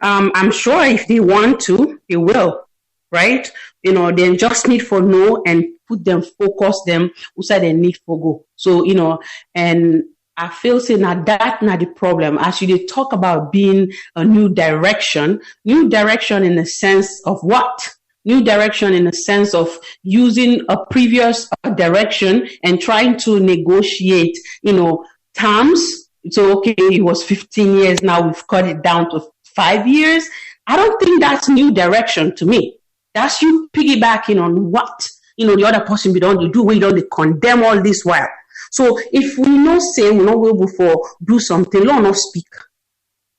I'm sure if they want to, they will, right? You know, they just need for know and put them, focus them, who said they need for go. So, you know, and I feel saying that not the problem. As you talk about being a new direction in the sense of what? New direction in the sense of using a previous direction and trying to negotiate, you know, terms. So, okay, it was 15 years. Now we've cut it down to 5 years. I don't think that's new direction to me. That's you piggybacking on what, you know, the other person we don't do. We don't condemn all this while. So if we not say we not will before do something, Lord not speak.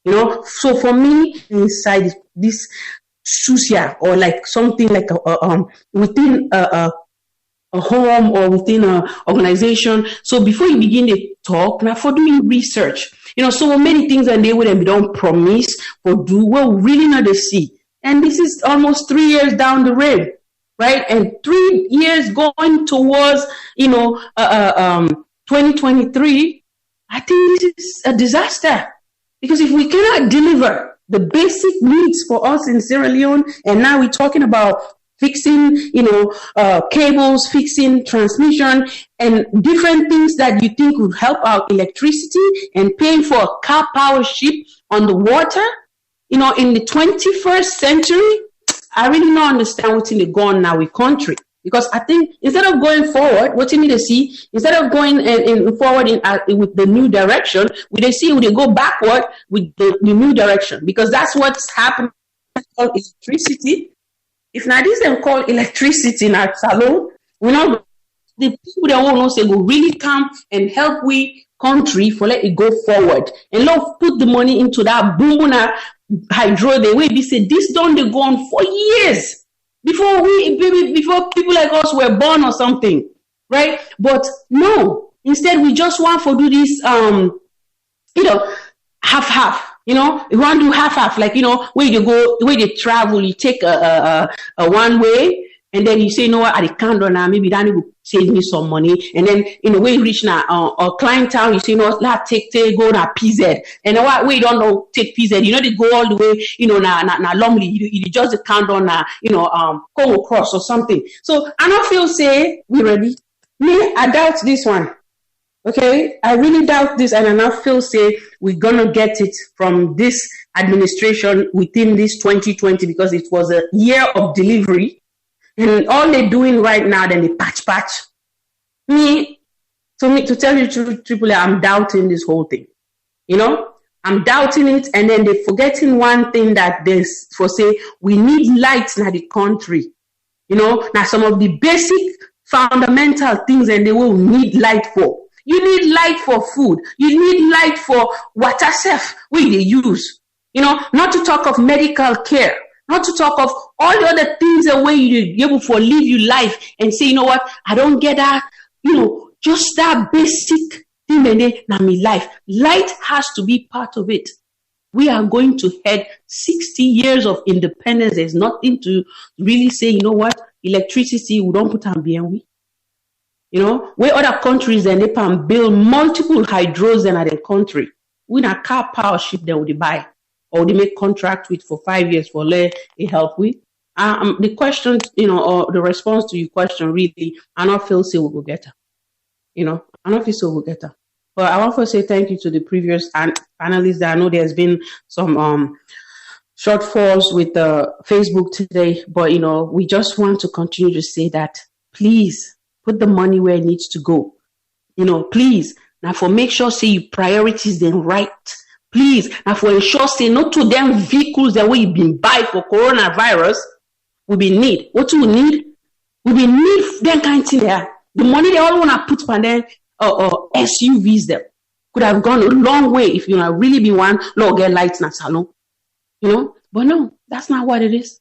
You know. So for me, inside this susia or like something like within a home or within an organization. So before you begin to talk, now for doing research, you know, so many things and they wouldn't be done promise or do well really not to see. And this is almost 3 years down the road. Right, and 3 years going towards, you know, 2023. I think this is a disaster, because if we cannot deliver the basic needs for us in Sierra Leone, and now we're talking about fixing, you know, cables, fixing transmission, and different things that you think would help our electricity, and paying for a car power ship on the water, you know, in the 21st century. I really don't understand what's in the gone now with country, because I think instead of going forward, what you need to see, instead of going forward with the new direction, they go backward with the new direction, because that's what's happening. Called electricity. If now this them call electricity in our salon, we know the people that won't say go really come and help we country for let it go forward, and love put the money into that Bumbuna hydro. The way we say this don't they go on for years before people like us were born or something, right? But no, instead we just want to do this, you know, half. You know, you want to do half, like, you know, where you travel, you take a one way, and then you say, you know what, at the counter now, maybe that will save me some money. And then, you know, when you reach now, or Klein Town, you say, you know, let's go now PZ. And then what, we don't know, take PZ, you know, they go all the way, you know, now Lumley, you just the counter now, you know, Congo Cross or something. So I don't feel say, we ready. Me, I doubt this one. Okay, I really doubt this, and I now feel say we're gonna get it from this administration within this 2020 because it was a year of delivery, and all they're doing right now, then they patch. To tell you truthfully, I'm doubting this whole thing. You know, I'm doubting it, and then they're forgetting one thing that they for say we need lights in the country. You know, now some of the basic fundamental things, and they will need light for. You need light for food. You need light for water safe, we they use. You know, not to talk of medical care, not to talk of all the other things that way you be able to live your life and say, you know what, I don't get that. You know, just that basic thing in my life. Light has to be part of it. We are going to head 60 years of independence. There's nothing to really say, you know what, electricity, we don't put on BNW. You know, where other countries then they can build multiple hydros in their country. We not car power ship them would they buy or they make contract with for 5 years for let it help with. The question, you know, or the response to your question really, I don't feel say we will get her. You know, I don't feel so we'll get her. But I want to say thank you to the previous panelists. I know there's been some shortfalls with Facebook today, but you know, we just want to continue to say that please. Put the money where it needs to go. You know, please. Now for make sure say you priorities them right. Please. Now for ensure say not to them vehicles that we been buy for coronavirus. We be need. What do we need? We be need them kind of thing there. The money they all want to put on them SUVs them. Could have gone a long way if you know really be one Lord get lights in a salon. You know? But no, that's not what it is.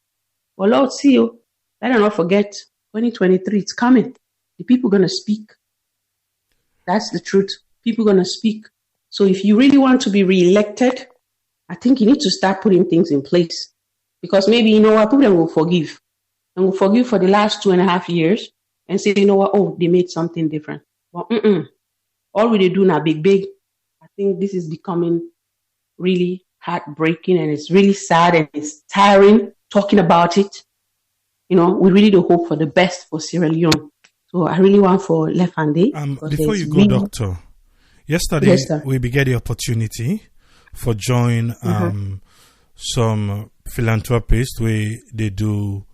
But Lord see you. Let us not forget 2023, it's coming. The people going to speak. That's the truth. People going to speak. So if you really want to be reelected, I think you need to start putting things in place. Because maybe, you know what, people will forgive. And will forgive for the last 2.5 years and say, you know what, oh, they made something different. Well, all we do now, big. I think this is becoming really heartbreaking and it's really sad and it's tiring talking about it. You know, we really do hope for the best for Sierra Leone. So I really want for Lefande. Before you go, Doctor, yesterday we began the opportunity for join some philanthropists where they do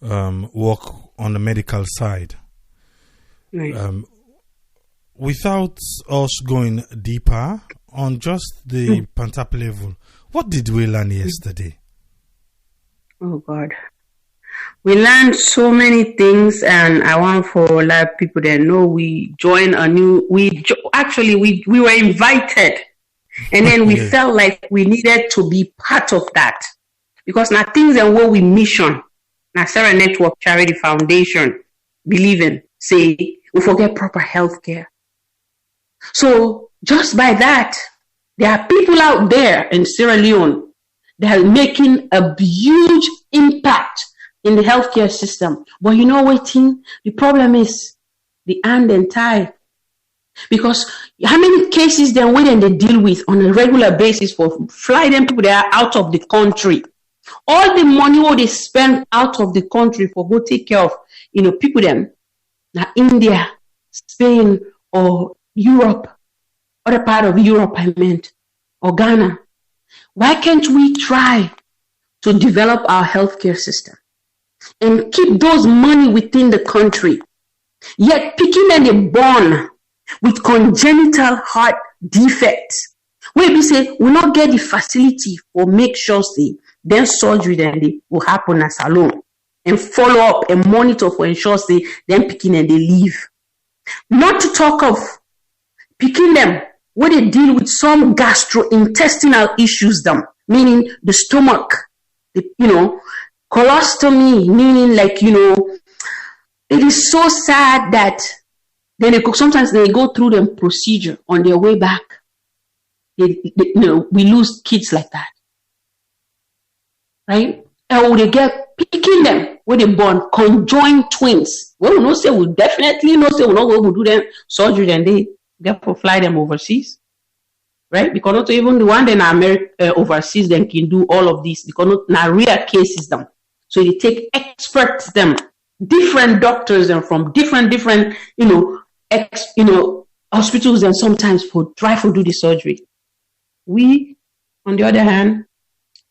work on the medical side. Right. Without us going deeper on just the Pantap level, what did we learn yesterday? Oh God. We learned so many things, and I want for a lot of people that know we joined a new. We were invited, and then we felt like we needed to be part of that because now things and what we mission, now Sarah Network Charity Foundation believe in say we forget proper health care. So just by that, there are people out there in Sierra Leone that are making a huge impact in the healthcare system. But you know what, team? The problem is the hand and tie. Because how many cases then they deal with on a regular basis for fly them people that are out of the country? All the money what they spend out of the country for go take care of, you know, people them, now India, Spain, or Europe, other part of Europe I meant, or Ghana. Why can't we try to develop our healthcare system and keep those money within the country, yet picking them a born with congenital heart defects, where we say we not get the facility for make sure say then surgery then they will happen as alone and follow up and monitor for ensure say then picking and they leave. Not to talk of picking them where they deal with some gastrointestinal issues them, meaning the stomach, colostomy, meaning it is so sad that then sometimes they go through the procedure on their way back. we lose kids like that, right? And we get picking them when they born conjoined twins. Well, we know say we definitely know say we not going to do them surgery and they therefore fly them overseas, right? Because not even the one in America overseas then can do all of this because not now rare cases them. So they take experts them, different doctors and from different hospitals and sometimes for try to do the surgery. We, on the other hand,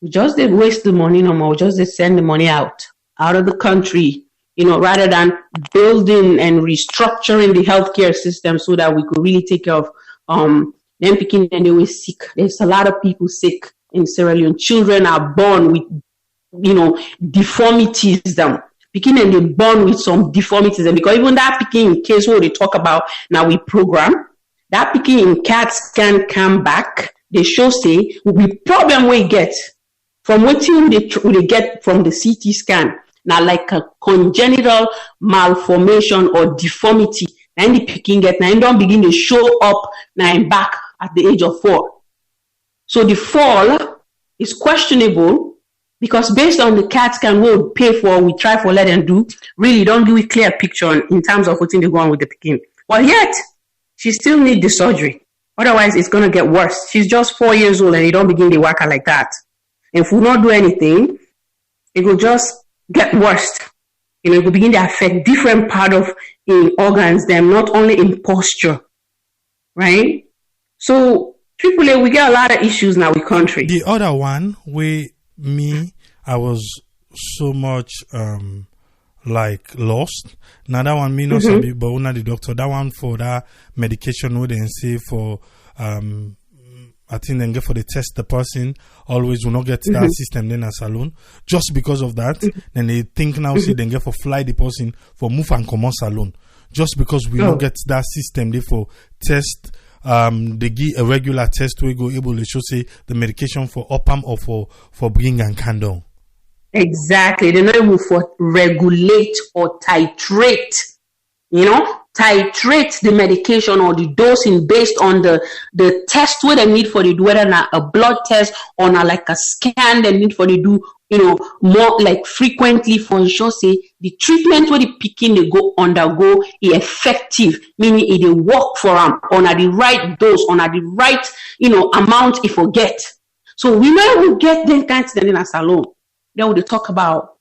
we just did waste the money no more. We just did send the money out of the country, rather than building and restructuring the healthcare system so that we could really take care of them picking and they were sick. There's a lot of people sick in Sierra Leone. Children are born with, deformities them. Picking and they born with some deformities. And because even that picking in case what they talk about now we program, that picking in CAT scan come back, they show say the problem we get from what they get from the CT scan, now like a congenital malformation or deformity, and the picking get now don't begin to show up now in back at the age of 4. So the fall is questionable because based on the CAT scan we would pay for, we try for let them do, really don't give a clear picture in terms of what's going on with the picking. Well, yet she still need the surgery. Otherwise, it's going to get worse. She's just 4 years old and you don't begin to work her like that. If we not do anything, it will just get worse. It will begin to affect different part of organs, them not only in posture, right? So, AAA, we get a lot of issues now with country. The other one, I was so much lost. Now that one, me not sabi, but not the doctor. That one for that medication, what they say for I think then get for the test the person always will not get that system then a saloon. Just because of that, then they think now say then get for fly the person for move and come on saloon. Just because we don't get that system, they for test they give a regular test we go able to show say the medication for upam or for bring and candle. Exactly. They're not able for regulate or titrate, titrate the medication or the dosing based on the test what they need for the do, whether not a blood test or not like a scan they need for the do, more like frequently for sure say the treatment where the picking they go undergo is effective, meaning it will work for them on the right dose, on the right, amount if forget. So we will get them kinds of in a salon. Then we talk about,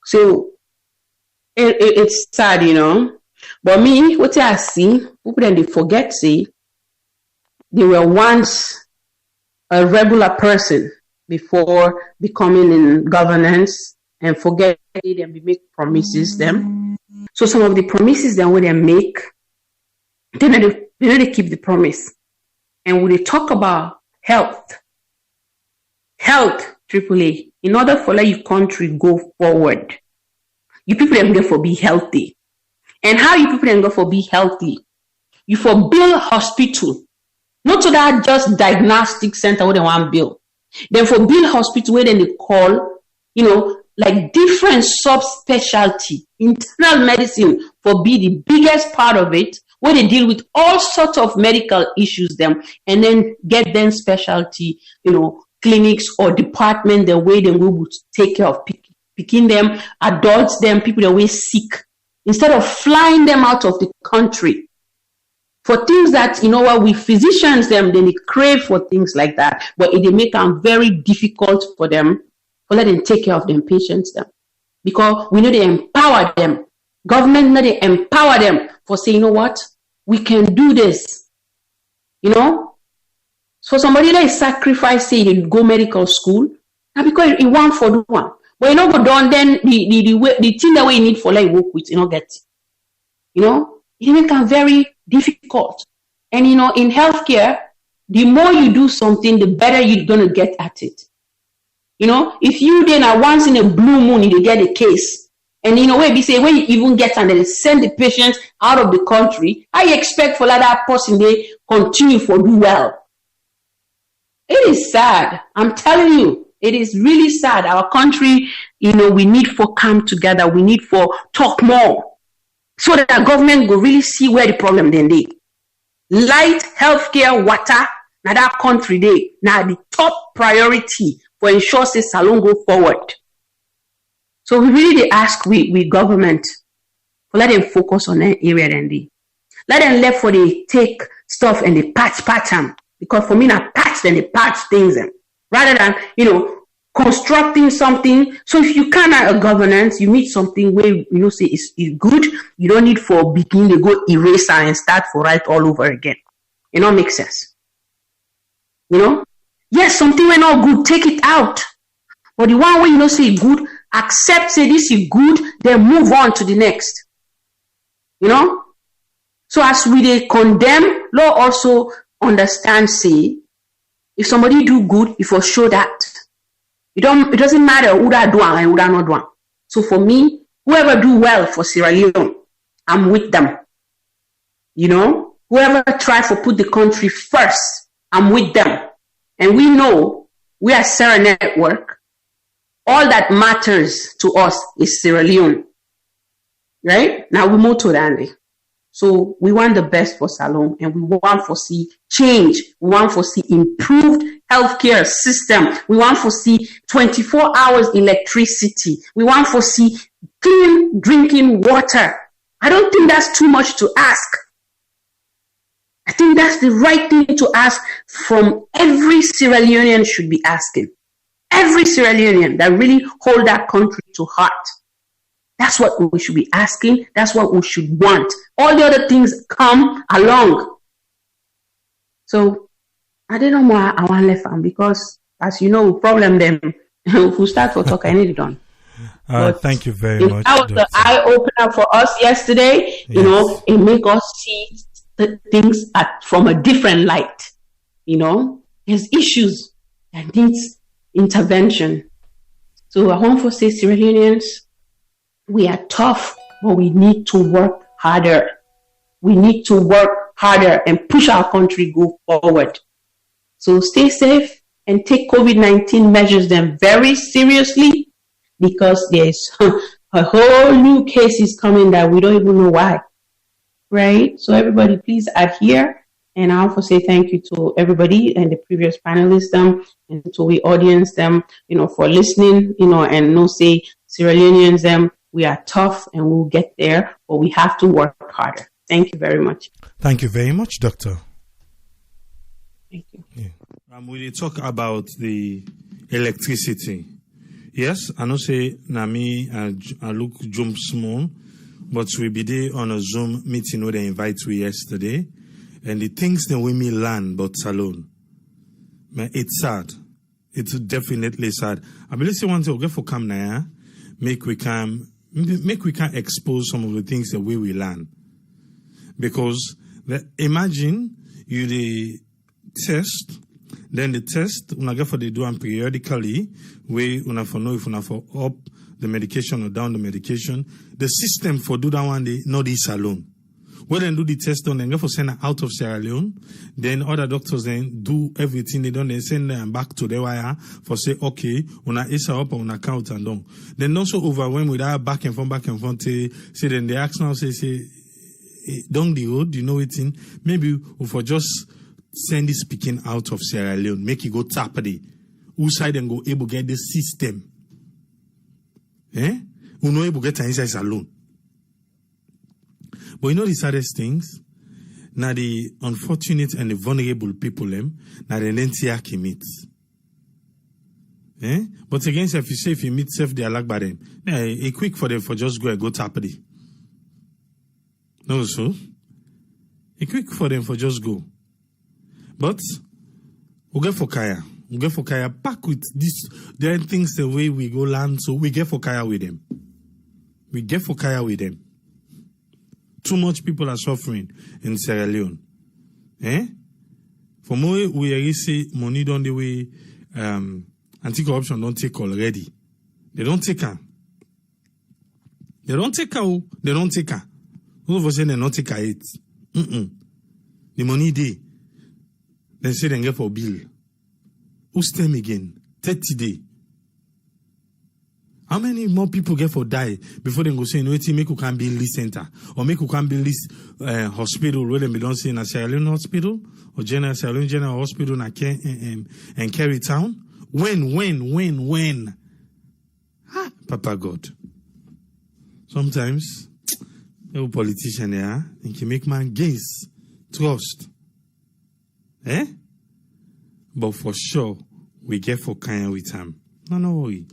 so it's sad, But me, what I see, people then they forget, say, they were once a regular person before becoming in governance and forget them, we make promises them. So some of the promises that when they make, they keep the promise. And when they talk about health, AAA, in order for let your country go forward, you people them go for be healthy. And how you people then go for be healthy? You for build hospital, not so that just diagnostic center where they want build. Then for build hospital where then they call, like different subspecialty, internal medicine for be the biggest part of it, where they deal with all sorts of medical issues them, and then get them specialty, clinics or department the way they will take care of picking them, adults them, people that were sick. Instead of flying them out of the country for things that, we physicians them, then they crave for things like that, but it make them very difficult for them, for let them take care of them patients them. Because we know they empower them. Government know they empower them for saying, we can do this. So somebody that is sacrifice, say they go medical school, now because it want for the one. But go down, then the thing that we need for like work with, get it. It make it very difficult. And in healthcare, the more you do something, the better you're gonna get at it. If you then are once in a blue moon, you get a case. And where we say when you even get and then send the patient out of the country, I expect for that person they continue for do well. It is sad. I'm telling you. It is really sad. Our country, we need for come together. We need for talk more so that the government will really see where the problem then they. Light, healthcare, water, Now that country day, now the top priority for ensure say Salone go forward. So we really ask we government to let them focus on that area and they let them left for they take stuff and they patch them. Because for me now patch then they patch things them. Rather than, constructing something. So if you cannot a governance, you need something where say is good. You don't need for begin to go erase and start for right all over again. It don't make sense. Yes, something went not good, take it out. But the one way say good, accept say this is good, then move on to the next. So as we they condemn, law also understand say if somebody do good, if you show that. It doesn't matter who that do and who that not do. So for me, whoever do well for Sierra Leone, I'm with them. Whoever try to put the country first, I'm with them. And we know we are Sierra Network. All that matters to us is Sierra Leone. Right? Now we move to Andy. So we want the best for Salone and we want to see change. We want to see improved healthcare system. We want to see 24 hours electricity. We want to see clean drinking water. I don't think that's too much to ask. I think that's the right thing to ask from every Sierra Leonean should be asking. Every Sierra Leonean that really hold that country to heart. That's what we should be asking. That's what we should want. All the other things come along. So I don't know why I want left them because, as you know, problem them. If we start to talk, I need it done. Thank you very much. That was the eye opener for us yesterday. Yes. It make us see the things from a different light. There's issues that needs intervention. So I want to say, Sierra Leoneans, we are tough, but we need to work harder. We need to work harder and push our country go forward. So stay safe and take COVID-19 measures them very seriously because there's a whole new cases coming that we don't even know why. Right? So everybody please adhere. And I also say thank you to everybody and the previous panelists and to the audience for listening, and say Sierra Leoneans we are tough and we'll get there, but we have to work harder. Thank you very much. Thank you very much, Doctor. Thank you. Yeah. We talk about the electricity. Yes, I know say Nami I look jump small, but we be there on a Zoom meeting where they invite we yesterday, and the things that we may learn about Salone. Man, it's sad. It's definitely sad. I believe say one thing we get for come now, make we can expose some of the things that we will learn. Because imagine you the test, then the test una get for the do and periodically, we una for know if una for up the medication or down the medication. The system for do that one day not this alone. When they do the test done, then go for send out of Sierra Leone. Then other doctors then do everything they done. They send them back to the wire for say, okay, una isa up or una count and down. Then also overwhelmed with that back and front. Say then they ask now say down the road, you know it in. Maybe we for just send this speaking out of Sierra Leone, make it go tap the who side and go able get the system. Who no able get inside alone. But the saddest things, now the unfortunate and the vulnerable people, now the NTIA meet. But again, if you say if you meet self they are like by them, a quick for them for just go tap it. No, so a quick for them for just go. But we get for Kaya. We get for Kaya back with this. There are things the way we go land, so we get for Kaya with them. We get for Kaya with them. Too much people are suffering in Sierra Leone. For more, we already say money don't the way anti-corruption don't take already. They don't take her. They don't take her. They don't take her. All of a sudden, they don't take her it. The money they. Then say they get for bill. Who's time again? 30 days. How many more people get for die before they go say, no, make you can build this center or make you can build this hospital where they don't say in a Sierra Leone hospital or Sierra Leone General Hospital and Kerry Town? When? Ah, Papa God. Sometimes, a politician there, they can make man gains trust. But for sure, we get for kind with him. No worry.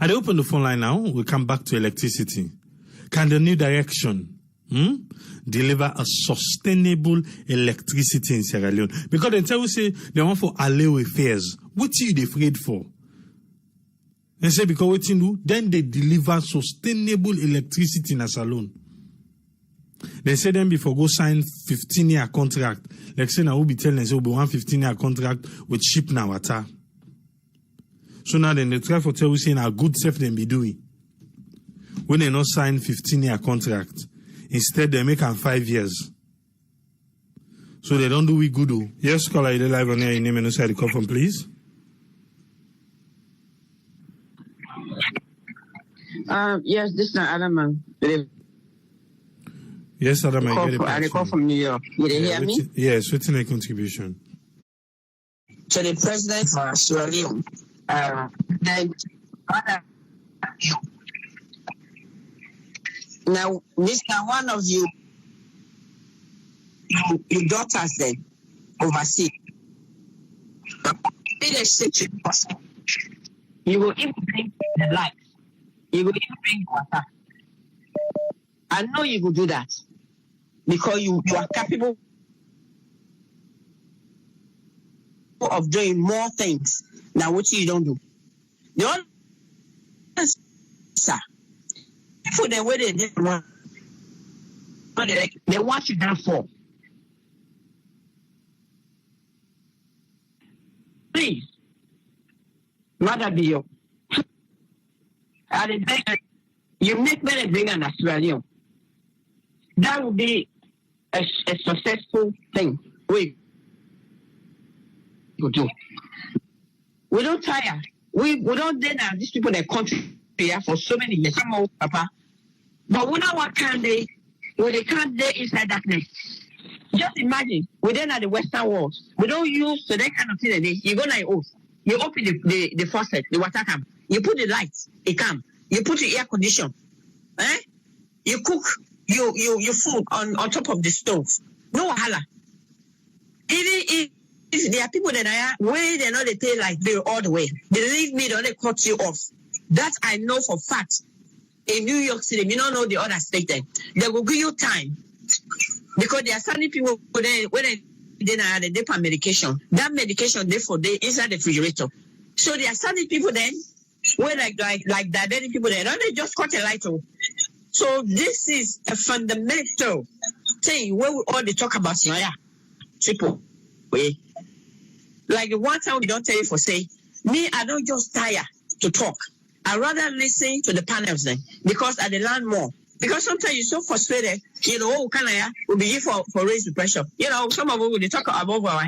I open the phone line now. We come back to electricity. Can the new direction deliver a sustainable electricity in Sierra Leone? Because they tell you say they want for allay affairs. What are you afraid for? They say because what you do, then they deliver sustainable electricity in Sierra Leone. They say them before go sign 15-year contract. Like say now we'll be telling them say we want 15-year contract with ship now water. So now then they try for tell we saying how good stuff they be doing. When they not sign 15-year contract, instead they make them 5 years. So they don't do we good. Yes, caller, you live on air. Your name and inside the call from, please. Yes, this is Adam. Yes, Adam, I call from New York. You hear me? Yes, what's a contribution? So the president for Sierra Leone, then now, Mr. One of you, your daughters then overseas. You will even bring the light. You will even bring water. I know you will do that because you are capable of doing more things than what you don't do. The other sir, for the way they want you down for. Please, Mother Bio, you make me bring an Australian. That would be a successful thing. We do. We don't tire. We don't deny these people that country here for so many years. Papa. But we know what can they when they can't stay inside darkness. Just imagine, we're then at the western walls. We don't use so that kind of thing. You go like you open the faucet, the water come. You put the lights, it come. You put the air condition. You cook your food on top of the stove. No wahala. Even if there are people that are where they know they pay like bill all the way, believe me, they only cut you off. That I know for fact. In New York City, you don't know the other state then. They will give you time. Because there are some people when they are the dip medication. That medication therefore they inside the refrigerator. So there are some people then where like diabetic people there, don't they just cut a light off. So this is a fundamental thing where we all talk about triple way. Like the one time we don't tell you for say, me, I don't just tire to talk. I rather listen to the panels then because I learn more. Because sometimes you're so frustrated, will be here for raise the pressure. Some of us will talk above our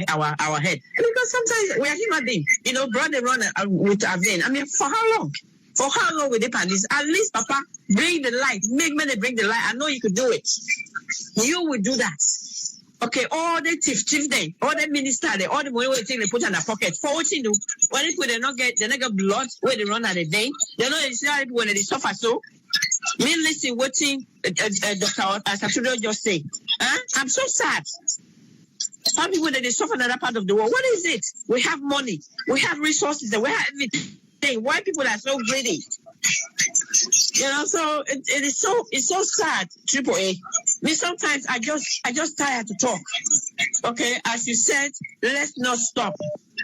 head. Because sometimes we are human beings, brother run with our vein. I mean, for how long? For how long will they pan this? At least, Papa, bring the light. Make me bring the light. I know you could do it. You will do that. Okay, all the chief then, all the minister, all the money they put in their pocket. For what you do, when they not get blood where they run at the vein, they know it's not when they suffer so. Me listen, watching Dr. Satudo just say, I'm so sad. Some people that they suffer in another part of the world. What is it? We have money, we have resources, we have everything. Why people are so greedy? So it's so sad. Triple A. Me sometimes I just tired to talk. Okay, as you said, let's not stop.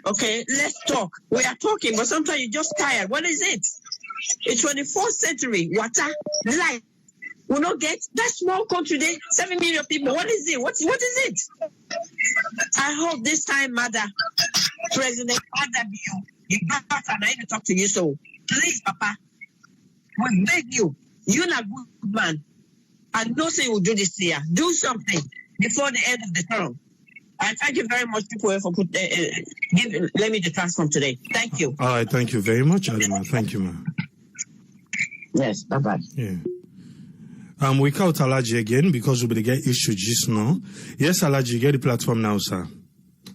Okay, let's talk. We are talking, but sometimes you're just tired. What is it? It's 24th century. Water, light. We don't get that small country there, 7 million people. What is it? What is it? I hope this time, Mother, President, Mother, you got and I need to talk to you. So please, Papa, we beg you. You're not a good man. I know say you will do this year. Do something before the end of the term. And thank you very much, people, for let me the transform today. Thank you. All right, thank you very much, Adama. Thank you, ma'am. Yes, bye-bye. Yeah. We call Alaji again because we will get issue just now. Yes, Alaji, get the platform now, sir.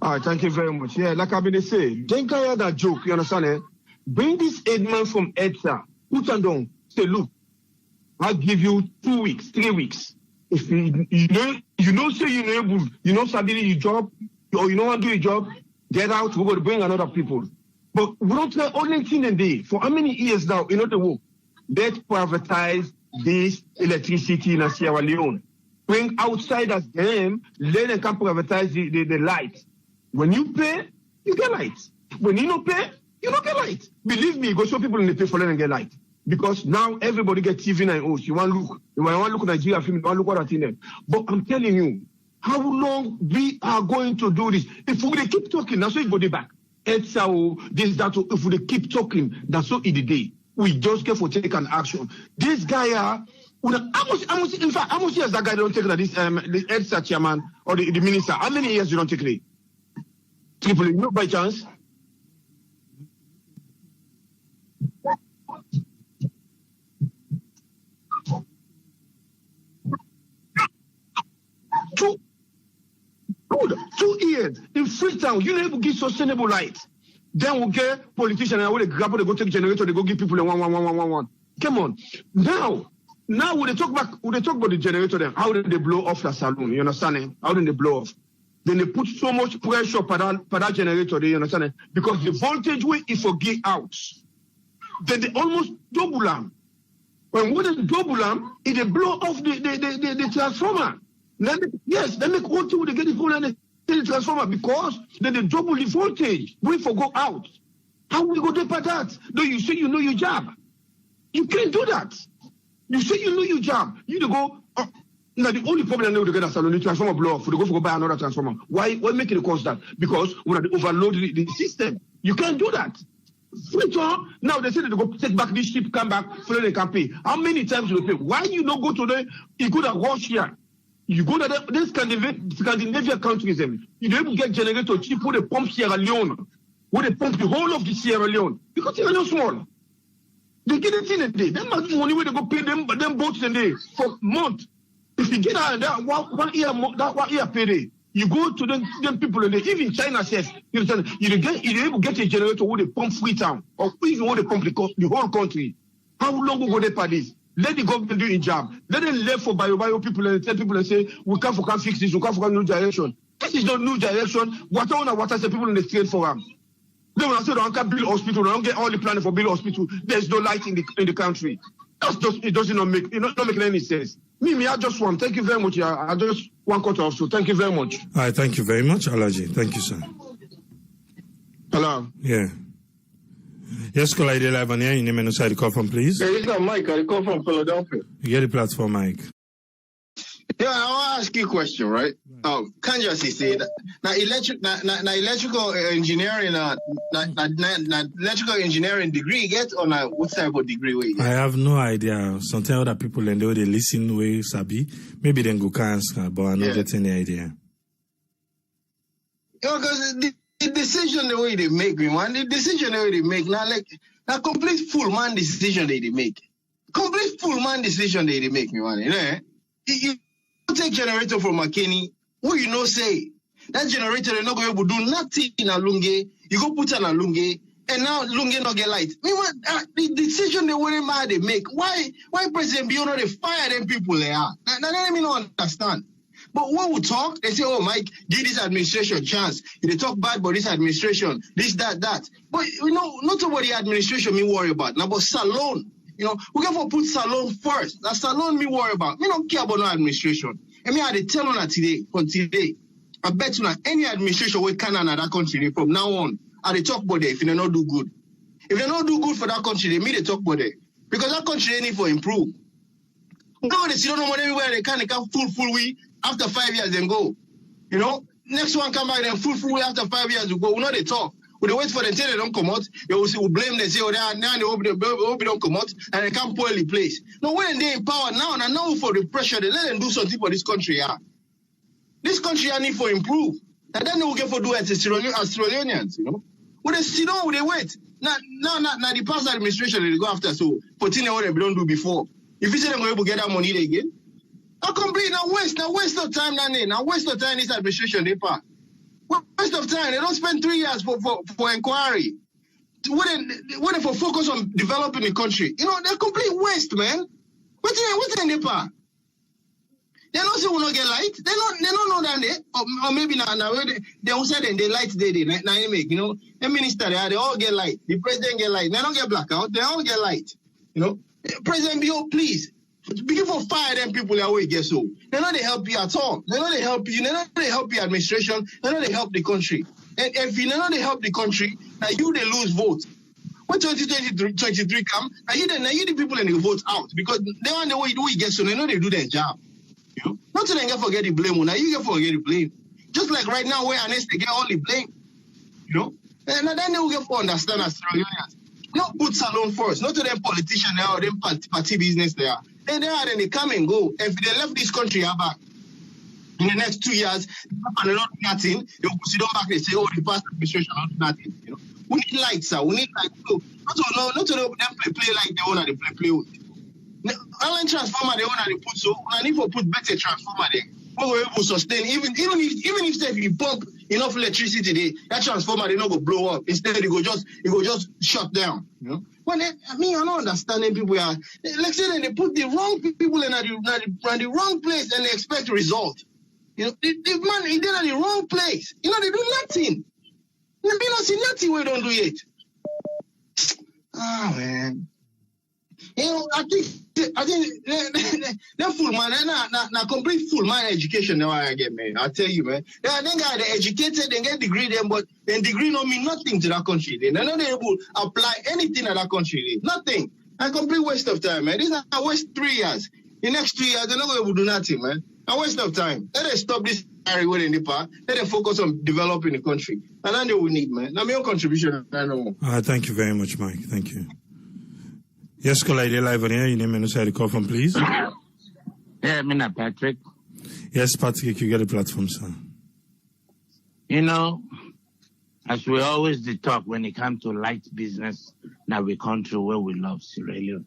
All right, thank you very much. Yeah, like I've been saying, don't carry that joke, you understand? Eh? Bring this aid man from EDSA, put him down, say, look, I'll give you 2 weeks, 3 weeks. If you know, say you know, Sabine, your job, or you don't want to do your job, get out, we're going to bring another people. But we don't tell only thing in day. For how many years now, you know the work? Let's privatize this electricity in Sierra Leone. Bring outsiders them, let them can privatize the light. When you pay, you get light. When you don't pay, you don't get light. Believe me, go show people in the pay for them and get light. Because now everybody gets TV and oh, you want to look at Nigeria film, you want to look at it. But I'm telling you, how long we are going to do this? If we keep talking, that's why you go back. It's how this, that, if we keep talking, that's so in the day. We just get for take an action. This guy, how much years that guy don't take that this the EDSA chairman or the minister? How many years you don't take it? People, you know, by chance. Two years in Freetown, you never give sustainable light. Then we'll get politicians and they grab, they go take generator, they go give people a one. Come on. Now when they talk about the generator, then how did they blow off the saloon? You understand? Eh? How did they blow off? Then they put so much pressure per that generator, you understand? Eh? Because the voltage way is for get out. Then they almost double them. When they double them, it they blow off the transformer. Then they make all two, they get the phone and they the transformer because then they double the voltage. We go out. How will we go do that? No, you say you know your job. You can't do that. You say you know your job. You to go. Now the only problem now to get a salon, the transformer blow off. We go buy another transformer. Why make it cost that? Because we have to overload the system. You can't do that. Now they say they go take back this ship, come back, so they can pay. How many times do they pay? Why you not go to the? You go to Russia. You go to the Scandinavian countries, you don't get generator cheap where they pump Sierra Leone, where they pump the whole of the Sierra Leone. Because Sierra Leone small. They get it in a day. That much money where they go pay them boats in a day for month. If you get out that one year payday, you go to them people in there, even China says, you understand, you get a generator where they pump Freetown, or even where they pump the whole country. How long will they pay this? Let the government do its job. Let them left for bio people and tell people and say, we can't fix this, we can't new direction. This is not new direction. Water say people in the street for them. They will say, they can't build hospital, they don't get all the planning for build hospital. There's no light in the country. It does not make any sense. Me, I just want. Thank you very much. I just want cut off. So thank you very much. All right, thank you very much, Alaji. Thank you, sir. Hello. Yeah. Yes, call ID live on here. Your name and side call from, please. Yeah, this is Mike. I call from Philadelphia. You get the platform, Mike. Yeah, I want to ask you a question, right? Can you just say that electrical engineering, electrical engineering degree get on what type of degree we get? I have no idea. Sometimes other people and they listen way sabi. Maybe then go answer, but I don't get any idea. You know, because the decision the way they make, man, the decision the way they make, now complete full man decision they make. Complete full man decision they make, man. You know, you take generator from McKinney, who you know say that generator is not going to do nothing in Alunge. You go put on Alunge, and now Lunge not get light. Meanwhile, the decision they wouldn't mind they make. Why President Biono they fire them people they are? Now let me not understand. But when we talk, they say, oh, Mike, give this administration a chance. They talk bad about this administration, this, that. But, you know, not about the administration me worry about. Now, about Salon. You know, we got to put Salon first. Now, Salon me worry about. Me don't care about no administration. And me, I tell you that today, I bet you that any administration we can in that country, from now on, I talk about it if they not do good. If they not do good for that country, they talk about it. Because that country they need to improve. Now they see don't know what everywhere they can full we. After 5 years, then go. You know, next one come back, then full after 5 years, we go. We know they talk. We wait for them until they don't come out. They will say, we blame them, say, oh, now they hope they don't come out, and they can't spoil the place. No, when they in power now, and now for the pressure, they let them do something for this country. Yeah. This country need for improve. And then they will get for do as Australians, you know. When they sit down, they wait. Now the past administration they go after so for things what they don't do before. If you say they're going to get that money again, a complete waste of time now waste of time this administration they pass. Waste of time. They don't spend 3 years for inquiry. What if we focus on developing the country? You know, they're complete waste, man. What's in Nepal? They don't say we not get light. They don't know that they, or maybe now they will say they light they make, you know. The minister they all get light. The president get light. They don't get blackout. They all get light. You know. President Bio, please. Begin for fire them people that way get so. They know they help you at all. They know they help you. They know they help your administration. They know they help the country. And if you know they help the country, now you they lose votes. When 2023 come, now you the people and the vote out because they want the way you get so they know they do their job. You know? Not to then get forget the blame. Now you get forget the blame. Just like right now where unless they get all the blame. You know? And then they will get for understand as Australians. Not put Salone first, not to them politicians there or them party business there. Then they come and go. If they left this country back in the next 2 years, and they don't do nothing, they will sit down back and say, oh, the past administration don't do nothing. You know? We need lights, sir. We need lights. So, not to them play like they want to play with. Island transformer they want to put so I need to put better transformer there. We will able to sustain even if you pump enough electricity there, that transformer they not go blow up. Instead it go just shut down. You know? Well, I don't understand people are like say they put the wrong people in the wrong place and they expect result. You know, the man in the wrong place. You know, they do nothing. They don't see nothing we don't do it. Ah man. You know, I think that full man, na complete full man education now I get, man. I tell you, man. They got the educated, they get degree them, but then degree don't mean nothing to that country. They're not able to apply anything to that country. Nothing. A complete waste of time, man. This is a waste 3 years. The next 3 years, they're not going to do nothing, man. A waste of time. Let them stop this with in the park. Let them focus on developing the country. And that's what we need, man. Now, my own contribution, I know. Thank you very much, Mike. Thank you. Yes, caller, you're live on here. Your name and where you call from, please. Yeah, Patrick. Yes, Patrick, you get a platform, sir. You know, as we always talk when it comes to light business, now we country where we love Sierra Leone.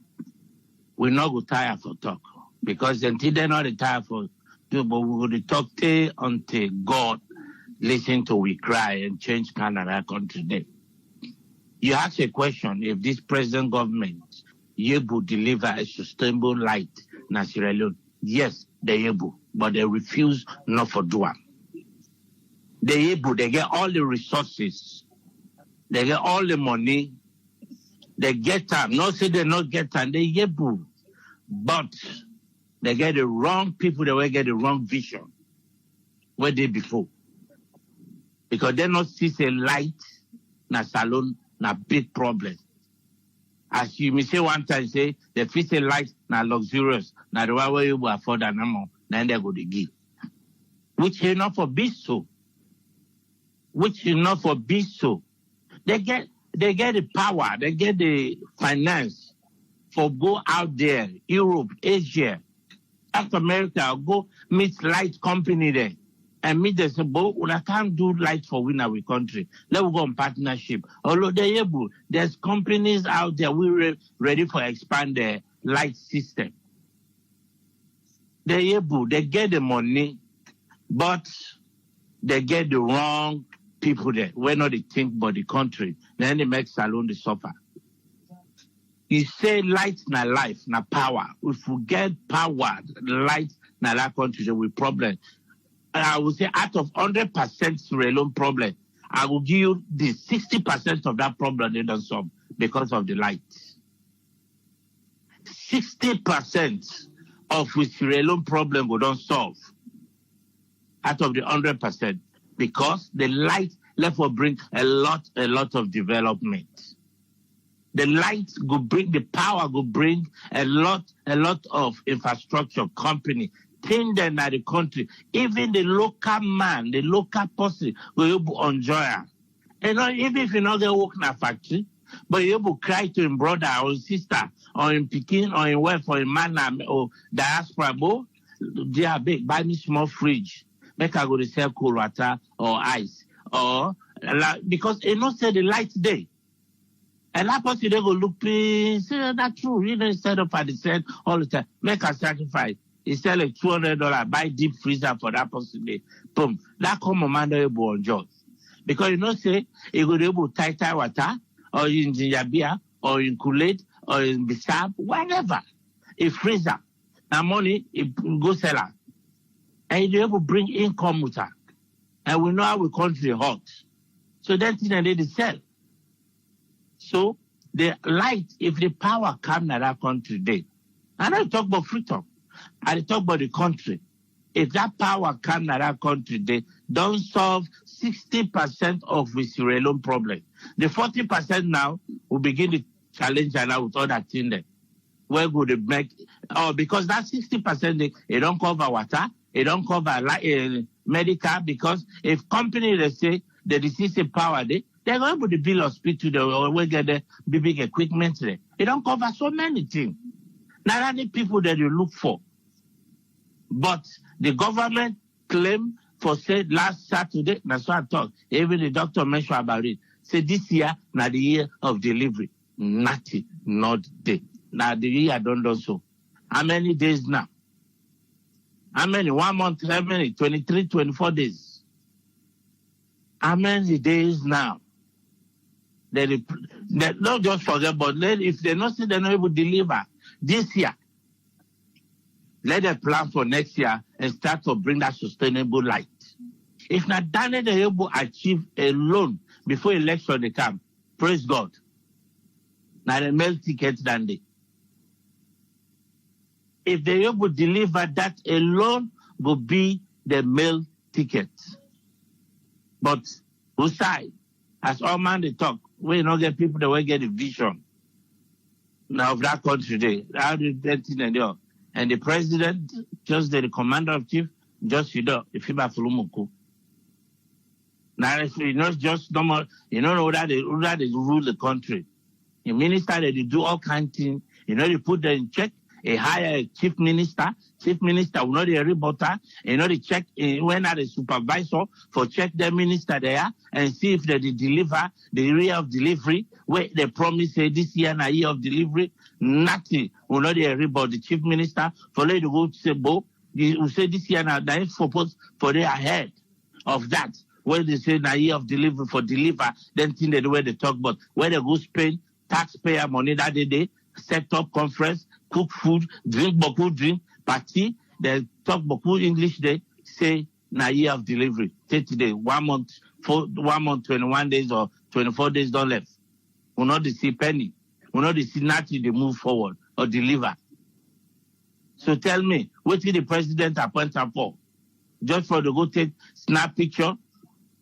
We not go tired for talk because until they're not tired for do, but we go to talk until God listen to we cry and change Canada country day. You ask a question if this present government able to deliver a sustainable light in Sierra Leone. Yes, they able, but they refuse not for do it. They able, they get all the resources, they get all the money, they get time. Not say they not get time, they able, but they get the wrong people, they will get the wrong vision where they before. Because they not see a light na salon na big problem. As you may say one time, say the fiscal light na luxurious, na the one where you will afford an amount, then they go to give. Which is not for be so. Which is not for be so. They get the power, they get the finance for go out there, Europe, Asia, South America, go meet light company there. And meet the but I can't do light for win our country. Let's go on partnership. Although they're able, there's companies out there we're ready for expand the light system. They're able, they get the money, but they get the wrong people there. We're not the think about the country. Then they make Salone the suffer. You say light na life, na power. If we get power, light na that country, there will problem. I would say out of 100% Sierra Leone problem, I will give you the 60% of that problem they don't solve because of the light. 60% of the Sierra Leone problem we don't solve out of the 100% because the light left will bring a lot of development. The light will bring the power, will bring a lot of infrastructure company. Thing then at the country, even the local man, the local person will enjoy it. You know, even if you not get work in a factory, but you will cry to him brother or sister or in Peking or in wife or in man or diaspora, they are big, buy me small fridge, make I go to sell cold water or ice or because you know say the light day. And that person, they go look, say, that's true. You know, instead of at the said all the time, make a sacrifice. He sell like $200, buy deep freezer for that person. Boom. That come a man able on job. Because you know, say, you go able to water, or in Jinjabia, or in Kool-Aid, or in Bissap, whatever. A freezer. Now money, it go sell her. And you able to bring income with her. And we know how we country hot. So that thing they sell. So the light, if the power come to that country today, I don't talk about freedom. I talk about the country. If that power come to that country today, don't solve 60% of the Sierra Leone problem. The 40% now will begin to challenge now with other things there. Where would they make? Oh, because that 60% they don't cover water, they don't cover medical. Because if company they say the disease power they're going to build hospital, they will get the big equipment there. They don't cover so many things. Not only people that you look for. But the government claim for said last Saturday, that's what I thought. Even the doctor mentioned about it. Say this year, not the year of delivery. Nothing, not day. Now the year don't do so. How many days now? How many? 1 month, how many? 23, 24 days. How many days now? They not just forget, but if they're not saying they're not able to deliver this year, let them plan for next year and start to bring that sustainable light. If not done, they're able to achieve alone before election they come. Praise God. Now they mail tickets than they. If they're able to deliver that alone, will be the mail tickets. But whose side? As all man they talk, we not get people that will get a vision now of that country today. How do that thing and all? And the president, just the commander of chief, just if you Fulumuku. Now if you not just normal, you know that they rule the country. The minister they do all kinds of things, they put them in check. A hire a chief minister will not a reporter, they check when are the supervisor for check the minister there and see if they deliver the year of delivery, where they promise say this year and a year of delivery, nothing will not a report the chief minister for let to go to say, you say this year now that is supposed for they ahead of that. Where they say a year of delivery for deliver, then think the way they talk about where they go spend taxpayer money that day, set up conference, cook food, drink boku drink, party, they talk boku English, they say na year of delivery. Say today, 1 month, 21 days or 24 days don't left. We'll not see penny. We'll not see nothing they move forward or deliver. So tell me, what did the president appoint her for? Just for the go take snap picture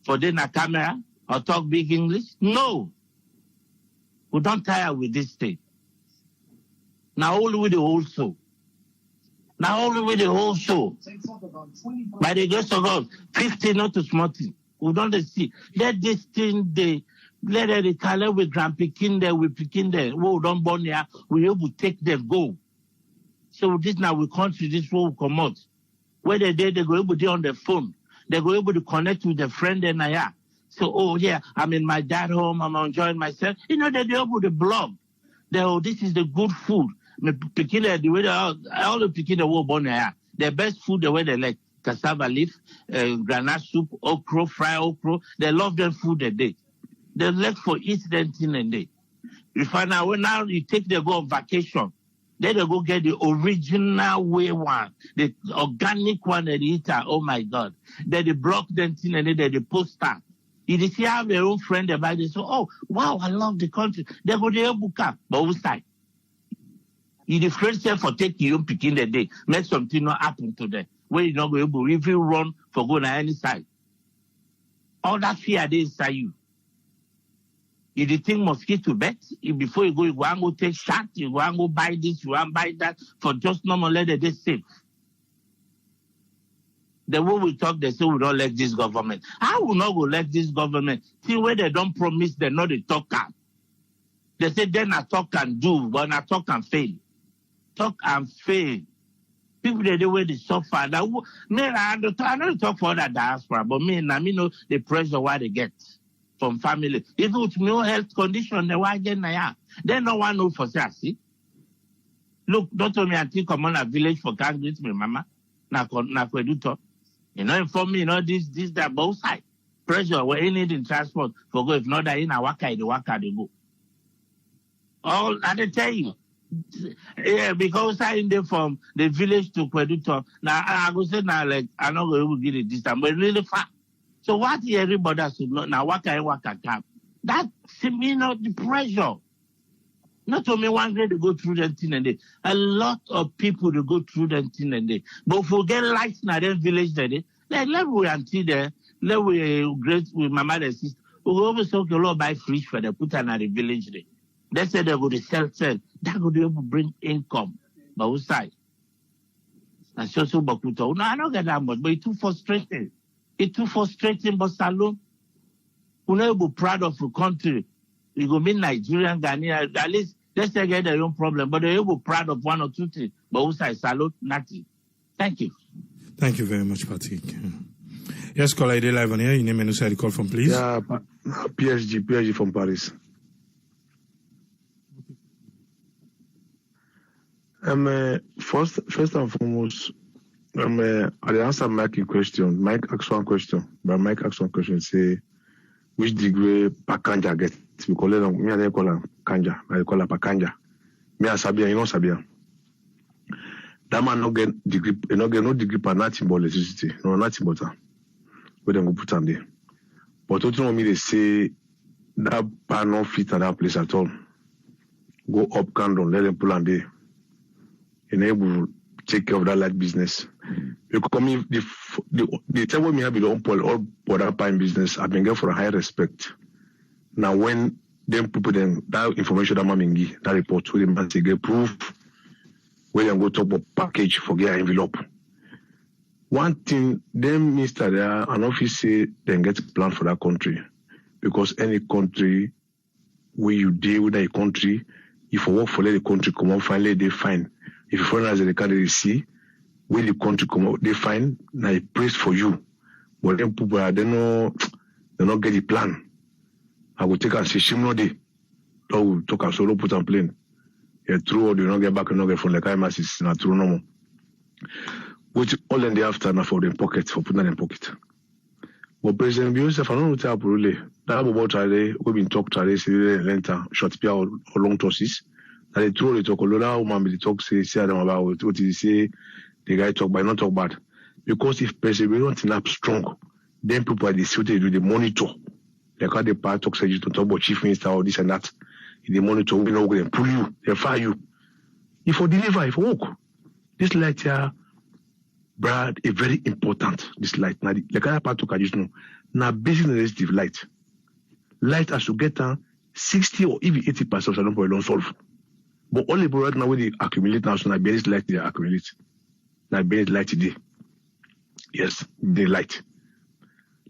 for then a camera or talk big English? No. We don't tire with this thing. Now only with the whole show. Now only with the whole show. By the grace of God, 50 not too small thing. We don't see. Let this thing let the color with grand picking there, we picking there. We don't born here. We able to take them go. So this now we country this will come out. Where they go able to do on the phone. They go able to connect with a friend and I. So oh yeah, I'm in my dad home. I'm enjoying myself. They're able to blog. This is the good food. The way all the picking the world born here. The best food the way they like cassava leaf, granite soup, okra, fried okra. They love them food a day. They like for eat them thing a day. You find out when now you take them go on vacation, then they go get the original way one, the organic one that they eat. Oh my God! Then they block them thing and then they poster. You see have their own friend about this. So, oh wow, I love the country. They go there book up, but who's side? You the friend say for taking you picking the day, make something not happen to them. Where you not go able if you run for go on any side. All that fear they inside you. You the think mosquito bet, before you go and go take shot, you go and go buy this, you go and buy that for just normal let they safe. The way we talk, they say we don't like this government. I will not go let this government. See where they don't promise, they know they talk can. They say then I talk and do, but I talk and fail. Talk and fail. People they do where they suffer. Now, I don't talk for other diaspora, but me know the pressure why they get. from family. Even with no health condition, then no one know for see. Look, don't tell me until come on a village for can't greet me, mama. Na kweduto. Inform me, this, that, both sides. Pressure, where you need in transport, for go, if not that in a waka, they go. All, I tell you. Yeah, because I in there from the village to Kweduto. Now, I go say now, like, I'm not going to get it this time, but really far. So what everybody should know, now, waka cap. That, the pressure. Not only one day to go through that thing and day. A lot of people to go through that thing and day. But forget lights in that village that day. Then let we until there. Let we great with my mother and sister. We always talk a lot buy fish for the put in the village day. They said they go to sell. That would be able to bring income. But who side? And so Bakuto. No, I don't get that much, but it's too frustrating. It's too frustrating, but Salon. We're not able proud of the country. You go mean Nigerian, Ghanaian, at least let's say get their own problem, but they're able proud of one or two things. But who side salute? Nothing. Thank you. Thank you very much, Patrick. Yes, caller, ID live on here. Your name and who call from, please. Yeah, PSG from Paris. First and foremost, I answer Mike question. Mike asked one question, but Mike asked one question. Say, which degree Pakanja get? We call it me and call him Kanja. I call her Pakanja. Me and Sabia, you know Sabia. That man no get degree, no degree for nothing but electricity. No, nothing but where them go put on there. But what you know me they say that part no fit at that place at all. Go up, can down, let them pull on there. Enable take care of that light business. Because the time when we have all border pine business, I've been there for a high respect. Now when them people that information that Mamingi, that report to them they get proof when they go talk about package for their envelope. One thing them minister there an office say they get a plan for that country. Because any country where you deal with a country, if you work for the country come on finally they find. If you foreigners in the country see where the country come out, they find now a place for you. But then people they not get the plan. I will take and say shim no day. That will talk and solo put on plane. Yeah, true or do not get back and not get from the kind masses not true no more. Which all in the after now for them pocket, for putting in pocket. But President Beyonce, I don't know what really. That about today, we've been talking today, say lenta, short peer or long tosses. That they throw the talk a lot of woman talk say them about what he say, the guy talk by not talk bad. Because if perseverance not strong, then people are disputed with the monitor. They call the part talk say you talk about chief minister or this and that. If the monitor will not go pull you, they fire you. If you deliver, if you walk. This light here, Brad, is very important. This light. Now the kind of part talk I just know. Now basic resistive light. Light has to get 60 or even 80% of the problem don't solve. But only right now when they accumulate now, so now base light they accumulate. Now base light today. Yes, the light.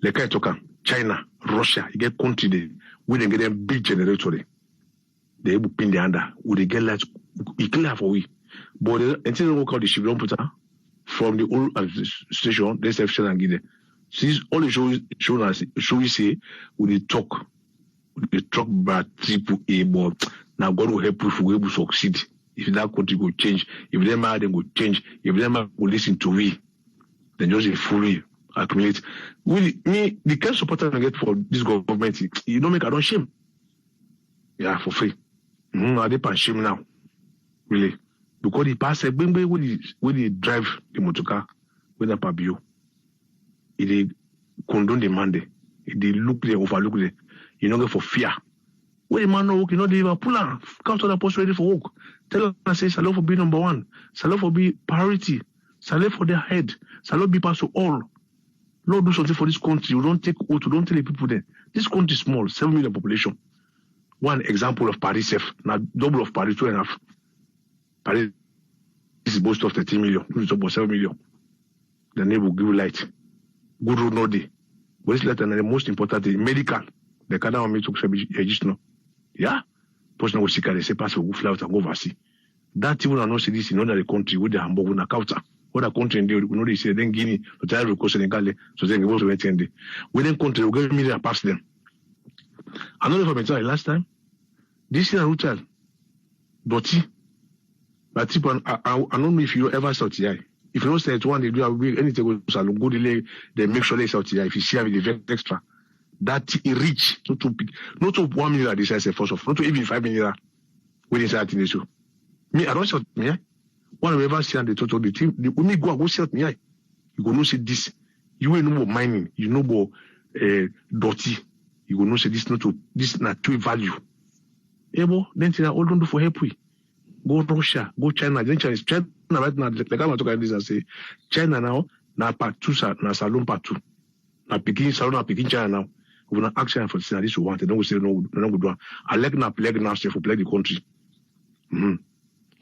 Like I talk, China, Russia, you get country there, we then get them big generator there. They able pin the under, we they get light, it clear for we. But until they work out the ship, don't put from the old station, they say and get there. Since all the show we say, we talk about triple A, but now God will help you for able to succeed. If that country will change, if them are then will change, if them are will listen to we, then just a fully accumulate. Me, the kind of support I get for this government, you don't make I don't shame. Yeah, for free. I dey pan shame now. Really. Because the pass when they drive the motor car, when they pabio, they condone the mandate. They look there, overlook there. You know, for fear. When the man no work, you know, they even pull out, come to the post ready for work. Tell them, say, Salon for be number one. Salon for be priority. Salon for their head. Salon be pass to all. Lord, do something for this country. You don't take oath. You don't tell the people there. This country is small, 7 million population. One example of Paris, now double of Paris, 2.5. Paris is boast of 13 million. It's about 7 million. The neighbor will give you light. Good road, no day. But it's later, and the most important thing, medical. The canal me took some yeah. Person was sick, they say, pass a wolf out and go oversee. That even I know see this in another country with the Hamburg and a counter. Other country in there, we know they say, then Guinea, but I have a question in Gale, so then go to 20. Within country, we get media past them. I don't know if I mentioned it last time. This year, hotel, dirty. But I don't know if you ever saw TI. If you don't say it one, they do anything with salon, go delay, they make sure they sell TI. If you see with the extra, that rich, not to 1 million, this is a force of, not to even 5 million when it's at in the show. Me, I don't sell me. One of ever see on the total, the team, when me go sell me, you go no see this. You will know more mining, you know more dirty. You go no say this not to value. Ebo, then say all don't do for help we. Go Russia, go China. Then China right now, like I'm talking this and say, China now, na part 2, na salon part 2. Na picking salon, na picking China now. We not ask for this we want. They don't say no, we do. I like na play now for play the country.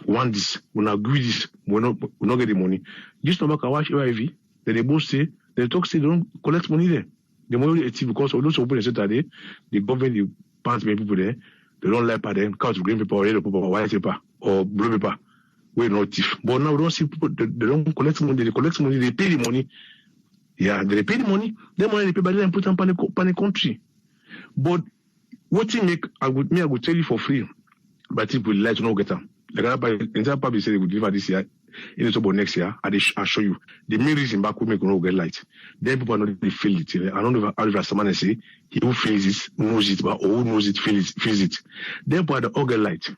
Want this, we not agree this, we not get the money. This number can watch AIV, then they both say, they talk say they don't collect money there. The money is because of those people they say today, the government, the pants people there, they don't like for them, count green paper or yellow paper or white paper or blue paper. We're not thief. But now we don't see people, they don't collect money, they collect money, they pay the money. Yeah, they pay the money, the money they pay by them and put them on the country. But what you make, I would tell you for free, but people like to not get them. Like entire public say they would deliver this year, in the about next year, I'll show you. The main reason back will make no get light. Then people know they feel it. I don't know if someone say he who feels it knows it, but who knows it feels it. Then people all get light.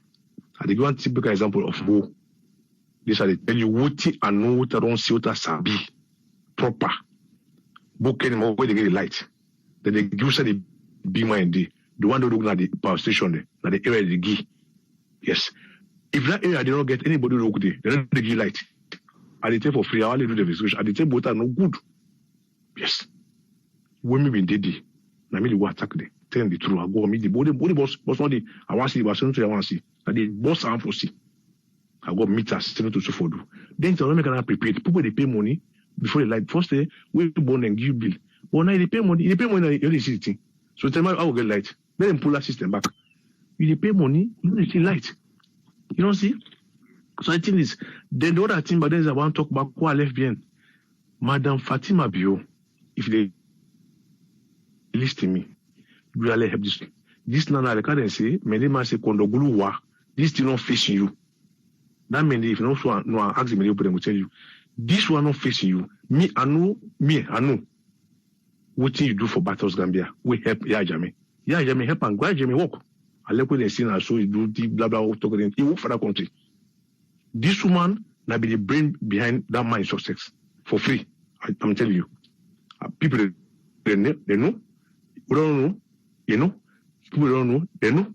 I give one typical example of who. This are they tell you what and know what I don't see what I sabi proper. Book any more where they get the light. Then they give you the beamer and the one that look at the power station there, at the area they give. Yes. If that area they don't get anybody look there, they don't give light. I they take for free, I only do the investigation. I they take both are no good. Yes. When me been dead, now me the what attack there. Tell them the truth. I go meet the body boss one day. I want to see the boss, I want to see. And the boss I for see. I go meet us, to for do. Then tell them make an prepared. People they pay money before they light. First day, we born and give bill. But now they pay money you only see the thing. So tell me I will get light. Let them pull that system back. You pay money, you don't see light. You don't see? So I think this. Then the other thing, but then I want to talk about who I left behind. Madam Fatima Bio, if they listen me, really help this. This nana I can't say, my name is Kondoguluwa. This thing not facing you. That means if you don't know, ask me, they will tell you. This one not facing you. I know. What you do for Battles Gambia? We help Yajame. Yajame help and Yajame walk. I like what they see now, so you do the blah blah talking. He work for that country. This woman now be the brain behind that man's success for free. I'm telling you. People they know. You don't know. You know. People don't know. They know.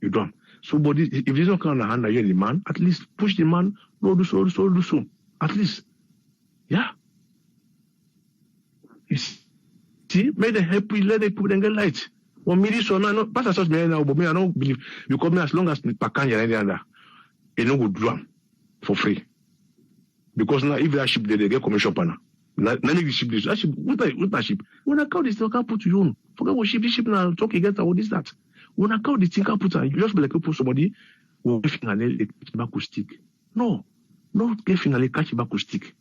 You don't. So, but if there's no kind of hand that you're the man, at least push the man. No, do so. At least, yeah. See, make them happy. Let them put them get light. Well, me this one, no, Pastor says me now, but me I don't believe because me as long as Pakanya and other, they no go drum for free. Because now if that ship they get commission partner. Now the ship this ship what that ship? When I count this, I can't put to you. Forget what ship this ship now talk against all this that. When I count the thing, I put you just be like put somebody who finally catch back with stick. No, not get finally catch back with stick.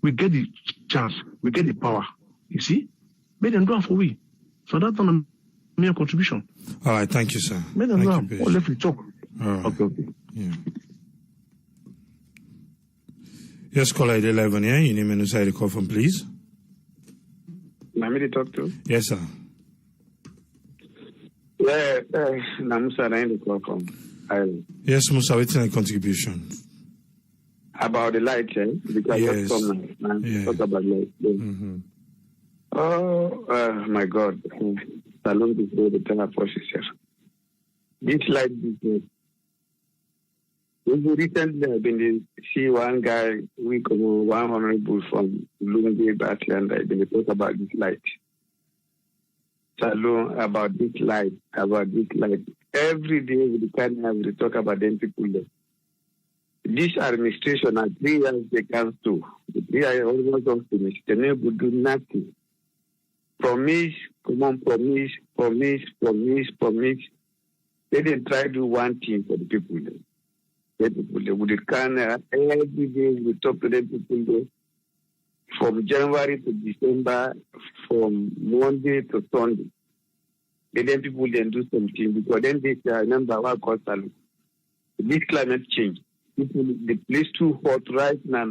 We get the chance, we get the power. You see, make them do it for we. So that's on mere contribution. All right, thank you, sir. Make them do it. Or let me talk. Right. Okay. Yeah. Yes, caller 11 here. Your name and inside the call from, please. Am I to talk to? Yes, sir. Yeah, Namusa, I the call from Ireland. Yes, Musa, what's a contribution? About the light, because yes. Just come now. Yeah. Talk about light. Yeah. Mm-hmm. Oh, my God. Salon before the tenor processor. This light business. Recently, I've been to see one guy, we come 100 bulls from Lungi, Batland. I've been to talk about this light. Salon, about this light. Every day we can have to talk about them people there. This administration at 3 years they can't do. The 3 years almost don't finish. They never do nothing. Promise. They didn't try to do one thing for the people there. The people there would can every day we talk to the people there. From January to December, from Monday to Sunday. then people then do something, because then they remember what caused this climate change. People, the place too hot right now.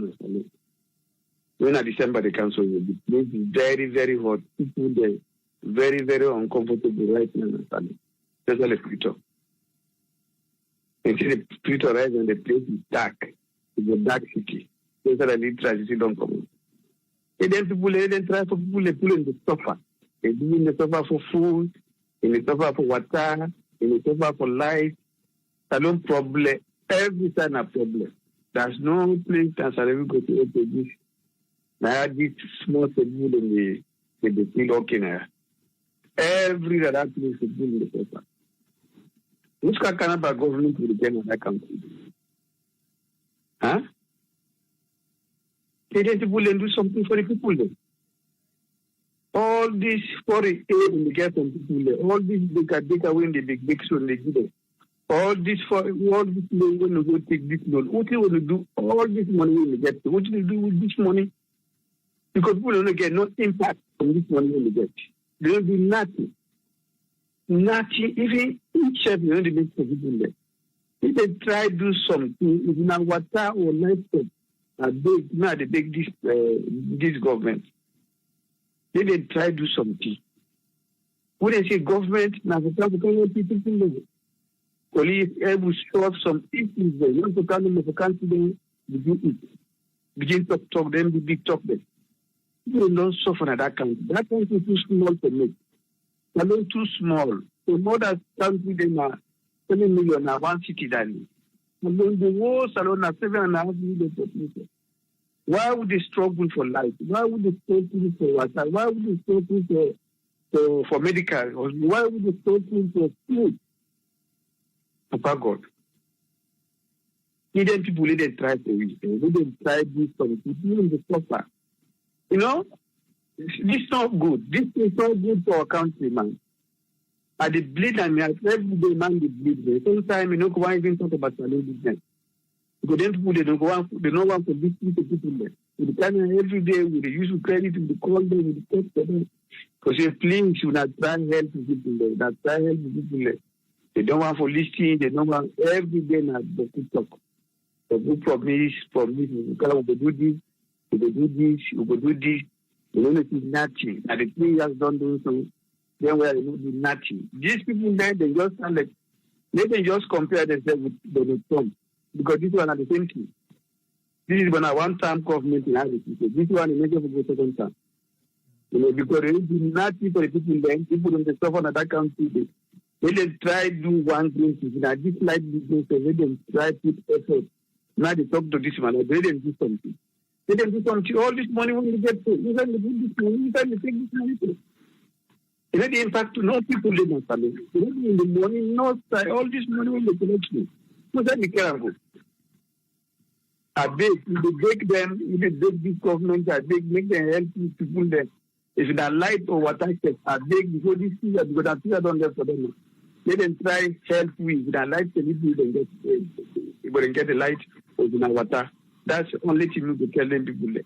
When at December the council will be, the place is very, very hot. People there very, very uncomfortable right now. Especially Pluto. You see the Pluto right and the place is dark. It's a dark city. Especially tragedy don't come. And then people then try for people they pull in the suffer. They do in the suffer for food, in the suffer for water, in the suffer for light. Salon problem. Every time a problem. There's no place that Salon go to this. Now this small people in the field working. Every other place is in the suffer. Which Canada government will depend on that country? Huh? They didn't people and do something for the people there. All this foreign aid in the get from people there. All this big away in the big soon they do. All this loan when you go take this loan. What you want to do? All this money when you get. What you do with this money? Because people don't get no impact from this money when you get. They don't do nothing. Nothing. Even each chef you know the big for people there. If they try to do something, if now water or livestock. They beg this government. They try to do something. When they say government, now the people police able to solve some issues there. You want to come in the country, begin to talk them, the big talk them. People don't suffer at that country. That country is too small to make. Salon too small. So more than country they are 7 million now, one city than. Among the whole Salon are 7.5 million population. Why would they struggle for life? Why would they struggle for water? Why would they struggle for medical? Why would they struggle for food? Papa God. Hidden people didn't try to reach them. They didn't try to do something. Even the suffer. You know, this is not good. This is not good for our country, man. At the bleed and every day, man, they bleed. Sometimes, you know, why even talk about Salon business? Because then people, they don't want to listen to people there. We come every day with the usual credit, we call them, we text them. Because you're please, you not try and help people there. Not try and help people there. They don't want for listening, they don't want every day now the TikTok. The good promise, we will do this, we will do this, we will do this. We don't see nothing. And the 3 years don't do so. Then we are doing nothing. These people there, they just sound like, they can just compare themselves with the Trump. Because this one are the same thing. This is when a one-time government in Irish. This one is making for the second time. You know, because they do nothing for the people there. People don't suffer in that country. They didn't try to do one thing. Now, this light business, they didn't try to put effort. Now they talk to this man. They didn't do something. They didn't do something. All this money when you get to, you can do this money, you can take this money to. It had the impact to no people live in Salon. In the morning, no side, all this money when they collect you. So that be careful. I beg, you beg them, you beg this government, I beg, make them help people there. If it's a light or water check, I beg before this year, because I think I don't have for them. Let them try help with the light, and if you don't get the light or the water, that's the only thing you can tell them people there.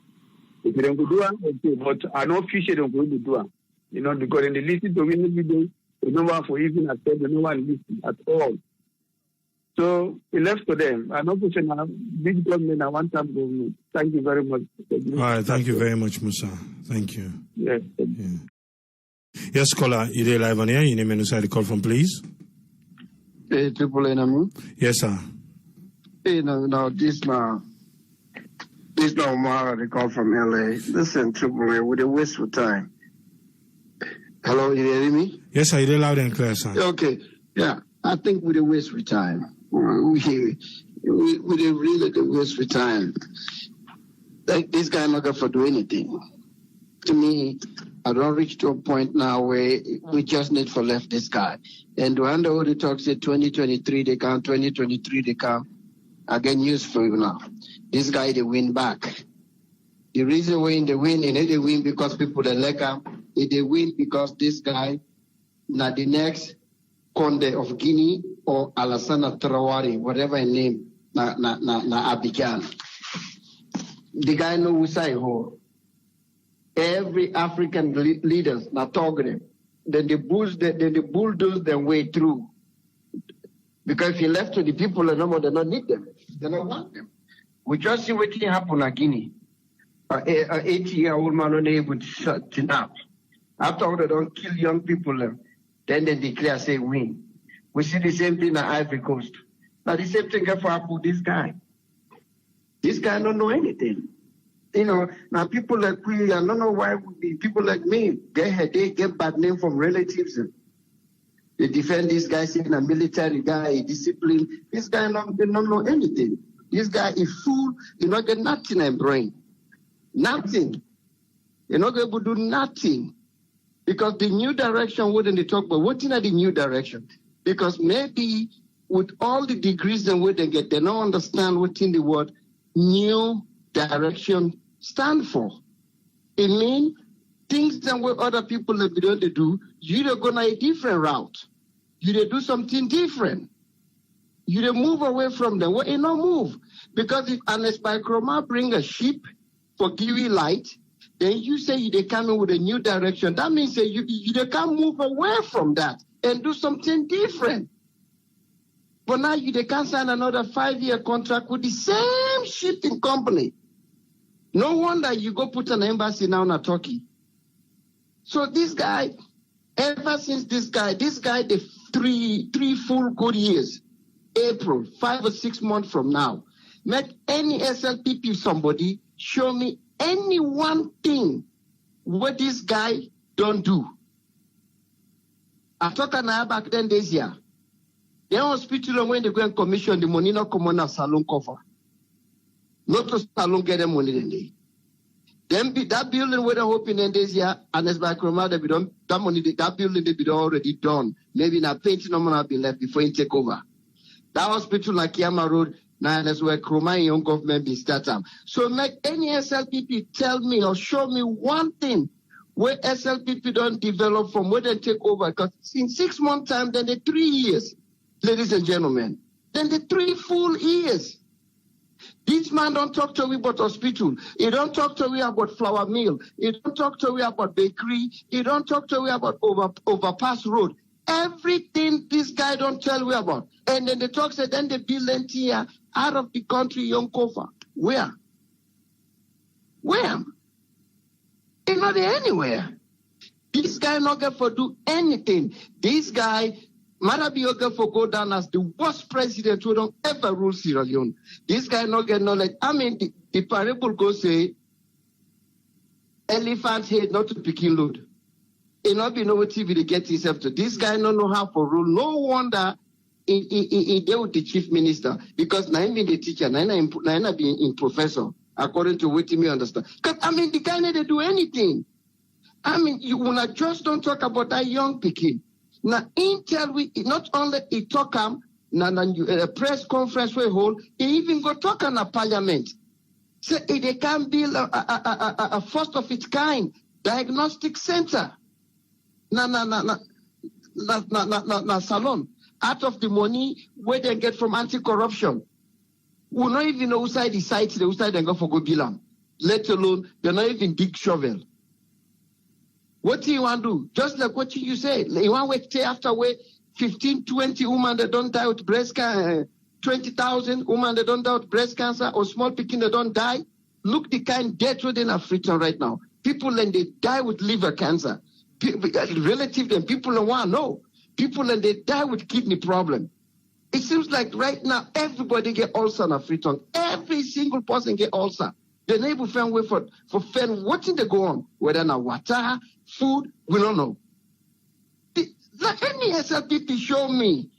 If you don't go do it, okay, but I know fish don't go to do it. You know, because in the listen to win every day, there's no one for even at there's no one listen at all. So it left to them. I know big government and one-time government. Thank you very much. All right, thank you very much, Musa. Thank you. Yes. Yes, caller, you there live on here? Your name and where you call from, please. Hey, Triple N. Yes, sir. Hey, no, this now Omar, they call from LA. Listen, Triple A, with a waste of time. Hello, you hearing me? Yes, sir, you there loud and clear, sir. Okay, yeah, I think with a waste of time. We really waste of time. Like, this guy not going to do anything. To me, I don't reach to a point now where we just need to left this guy. And when the other talks say 2023 they come, 2023 they come, again news for you now. This guy they win back. The reason why they win because people they like him. They win because this guy, now the next Conde of Guinea or Alassane Traoré, whatever his name, na Abidjan. The guy know who say who. Every African leaders na talk them. then they bulldoze their way through. Because if you left to the people, no more, they don't need them. They don't want them. We just see what happened in Guinea. An 80-year-old man unable to nap. After all, they don't kill young people, then they declare, say, win. We see the same thing in Ivory Coast. Now, the same thing for Apple, this guy. This guy don't know anything. You know, now people like we, I don't know why people like me get headache, get bad name from relatives. They defend this guy saying a military guy, discipline. This guy they don't know anything. This guy is fool. He not get nothing in brain. Nothing. You're not able to do nothing. Because the new direction wouldn't they talk about what's in the new direction? Because maybe with all the degrees and what they get, they don't understand what in the word new direction stand for. It means things that what other people have been able to do, you're going a different route. You do something different. You move away from them. Well, you don't move. Because if unless by Chroma bring a ship for giving light, then you say they come in with a new direction. That means that you can't move away from that and do something different. But now they can't sign another 5-year contract with the same shipping company. No wonder you go put an embassy now in Turkey. So this guy, ever since this guy, the three full good years, April, 5 or 6 months from now, make any SLPP somebody show me any one thing what this guy don't do. I talk about back then this year. The hospital when they go and commission the money not come on a salon cover. Not to salon get them money then they. Then that building where they're hoping in this year, and as by Chroma, they be done that money that building they be already done. Maybe now painting no more be left before you take over. That hospital like Kiyama Road, now that's where Chroma and young government be start up. So make any SLPP tell me or show me one thing where SLPP don't develop from where they take over. Because in 6 months time, then the 3 years, ladies and gentlemen, then the 3 full years. This man don't talk to me about hospital. He don't talk to me about flour mill. He don't talk to me about bakery. He don't talk to me about overpass road. Everything this guy don't tell me about. And then the talk said, then they build here out of the country, young Kofa. Where? Where? It's not anywhere. This guy not going to do anything. This guy Marabioga for go down as the worst president who don't ever rule Sierra Leone. This guy not get knowledge. I mean, the parable goes say, elephant head not to picking load. He not be know what TV they get himself to. This guy don't know how to rule. No wonder he deal with the chief minister because now be the teacher, now be in professor, according to what me understand. Because I mean, the guy never do anything. I mean, you will not just don't talk about that young picking. Now, Intel, we not only he talk a press conference we hold, he even go talk on a parliament. So they can build a first of its kind diagnostic center. Na salon. Out of the money where they get from anti-corruption. We not even know outside the site, the outside they go for go bill, let alone they not even dig shovel. What do you want to do? Just like what you said. You want to wait after wait 15, 20 women that don't die with breast cancer, 20,000 women that don't die with breast cancer or small picking that don't die. Look the kind of death rate in Africa right now. People and they die with liver cancer. Relative and people don't want to know. People and they die with kidney problem. It seems like right now everybody get ulcer in Africa. Every single person get ulcer. The neighbor found way for fan watching they go on. Whether now water, food, we don't know. Like any SLPP show me,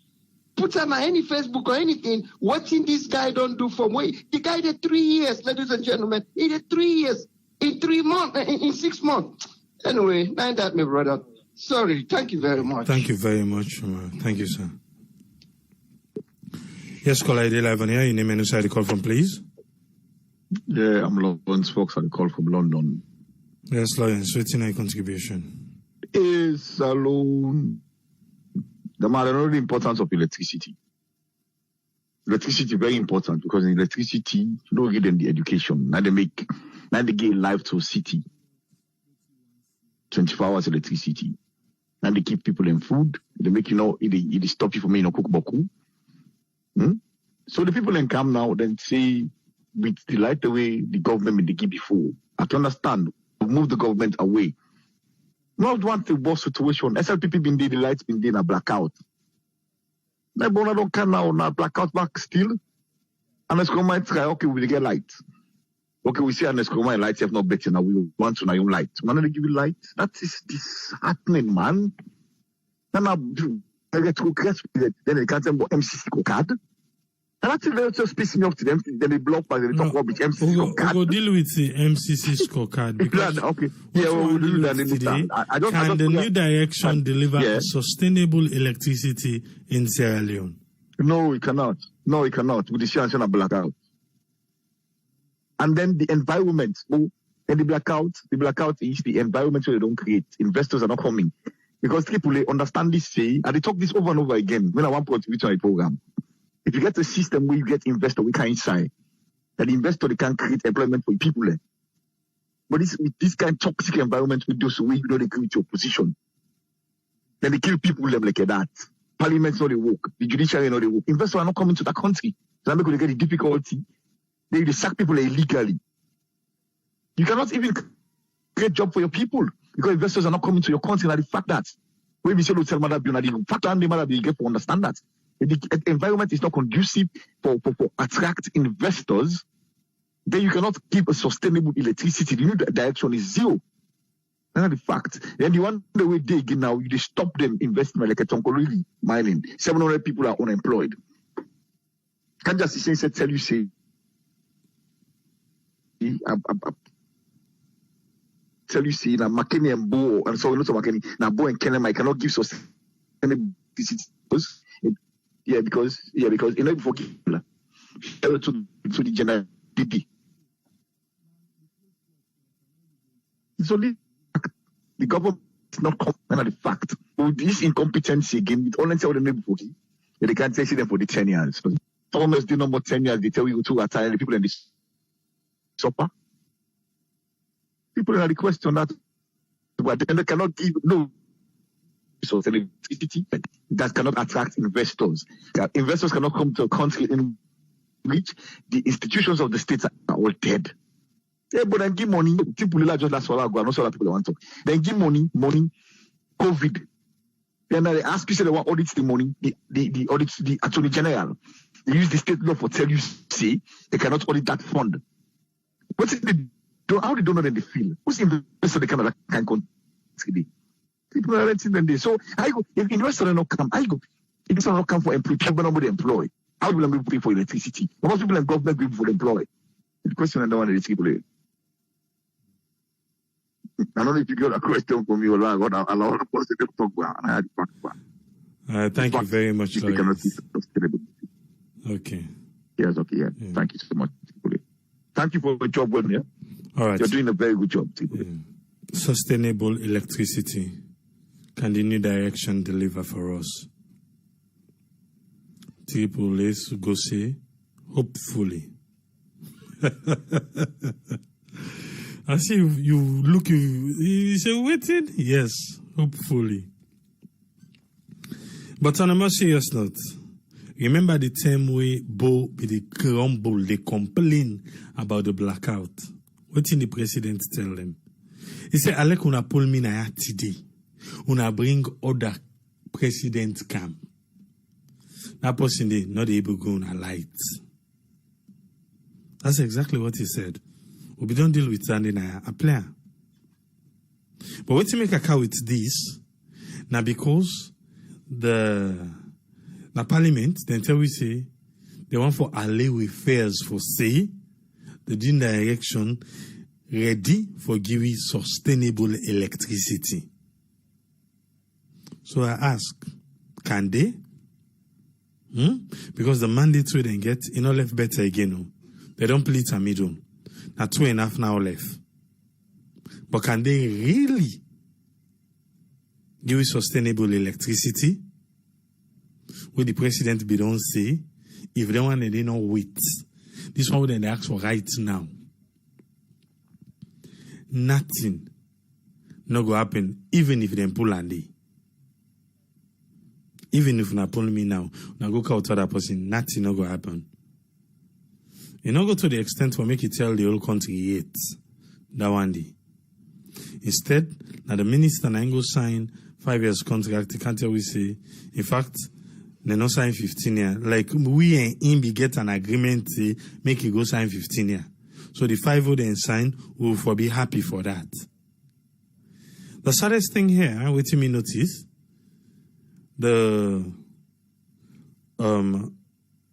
put on any Facebook or anything, watching this guy don't do for me. The guy did 3 years, ladies and gentlemen. He did 3 years in 3 months, in 6 months. Anyway, mind that, my brother. Sorry, thank you very much. Thank you very much. Thank you, sir. Yes, caller ID live on here. Your name and who the call from, please. Yeah, I'm Lawrence Fox. I call from London. Yes, Lawrence. What's your contribution? Is alone the matter the importance of electricity. Electricity very important because in electricity you don't get them the education. Now they get life to city. 24 hours electricity. and they keep people in food. They make they stop you from cook boku. So the people in camp now then say, with the light away the government they give before. I can understand, move the government away. Not want the worst situation. SLPP been there, the lights been there, a blackout. Like, but I don't care now, blackout back still. And let's go might try, okay, we'll get light. Okay, we see and let's go my lights have not better now. We want to know your light. Man, they give you light. That is disheartening, man. Then I get to guess with it. Then they can't say MCC card. And that's just pissing me off to them. Then they block by the talk about MCC scorecard. We'll deal with the MCC scorecard. Because okay. Yeah, we'll do that today. Can the new direction deliver sustainable electricity in Sierra Leone? No, it cannot. No, it cannot. With the situation of blackout. And then the environment. And the blackout is the environment where they don't create. Investors are not coming. Because people understand this, say, and they talk this over and over again when I want to contribute to a program. If you get a system where you get investor, we can inside, and the investor they can create employment for people. But this kind of toxic environment with those way they create your position. Then they kill people like that. Parliament's not they work. The judiciary not they work. Investors are not coming to that country. So they get the difficulty. They sack people illegally. You cannot even create job for your people because investors are not coming to your country. And the fact that when we say tell mother be the fact and the mother be get to understand that. The environment is not conducive for attract investors, then you cannot keep a sustainable electricity. The new direction is zero. That's the fact. Then the one the way they get now, you stop them investing like a Tonkolili mining. 700 people are unemployed. Can't just say tell you say now McKinney and Bo and so not McKinney now Bo and Kennedy I cannot give sustainable electricity. Yeah, because before to the general DP. So the government is not coming at the fact. With this incompetency again, with all the before they can't say them for the 10 years. Almost the number 10 years, they tell you to attire the people in this supper. People are the question that but then they cannot give no so electricity that cannot attract investors. Investors cannot come to a country in which the institutions of the states are all dead. Yeah, but then give money. People just that's what I go. Not so that people want to. Then give money, COVID. Then they ask you say they want audit the money. The audit the Attorney General. They use the state law for tell you say they cannot audit that fund. What's it they do? How they don't know that they feel? Who's investor they cannot can contribute? People are renting them there. So I go, if investors not come, I go. If investors not come for employment, nobody employ. How do we pay for electricity? Most people in government pay for employ. The question I don't want to people. I don't know if you got a question for me or not. I want to post it talk about. Thank you very much. Okay. Yes, okay, yeah. Thank you so much. Thank you for your job, yeah? All right. You're doing a very good job. Sustainable electricity. Can the new direction deliver for us? People, let's go say, hopefully. I see you look, you say, waiting? Yes, hopefully. But on a more serious note, remember the time where Bo be the grumble, they complain about the blackout. What did the president tell them? He said, Alek una pull me na today. Una bring other president come. That person they not able to go on a light. That's exactly what he said. We don't deal with that in a player. But what to make a car with this? Now because the parliament, then tell we say they want for allay with affairs for say the direction ready for giving sustainable electricity. So I ask, can they? Because the mandate we then get, left better again. No? They don't play it a middle. Now 2.5 now left. But can they really give sustainable electricity? What the president be don't say, if they want they don't wait. This one would then ask for right now. Nothing not go happen even if they pull and they. Even if not pull me now, now go call to other person, nothing not gonna happen. You not go to the extent to make it tell the whole country yet. That one day. Instead, now the minister na go sign 5 years contract, he can't always say, in fact, they not sign 15 years. Like we and him be get an agreement, say, make it go sign 15 years. So the 5 who then sign will be happy for that. The saddest thing here, wait till me notice, the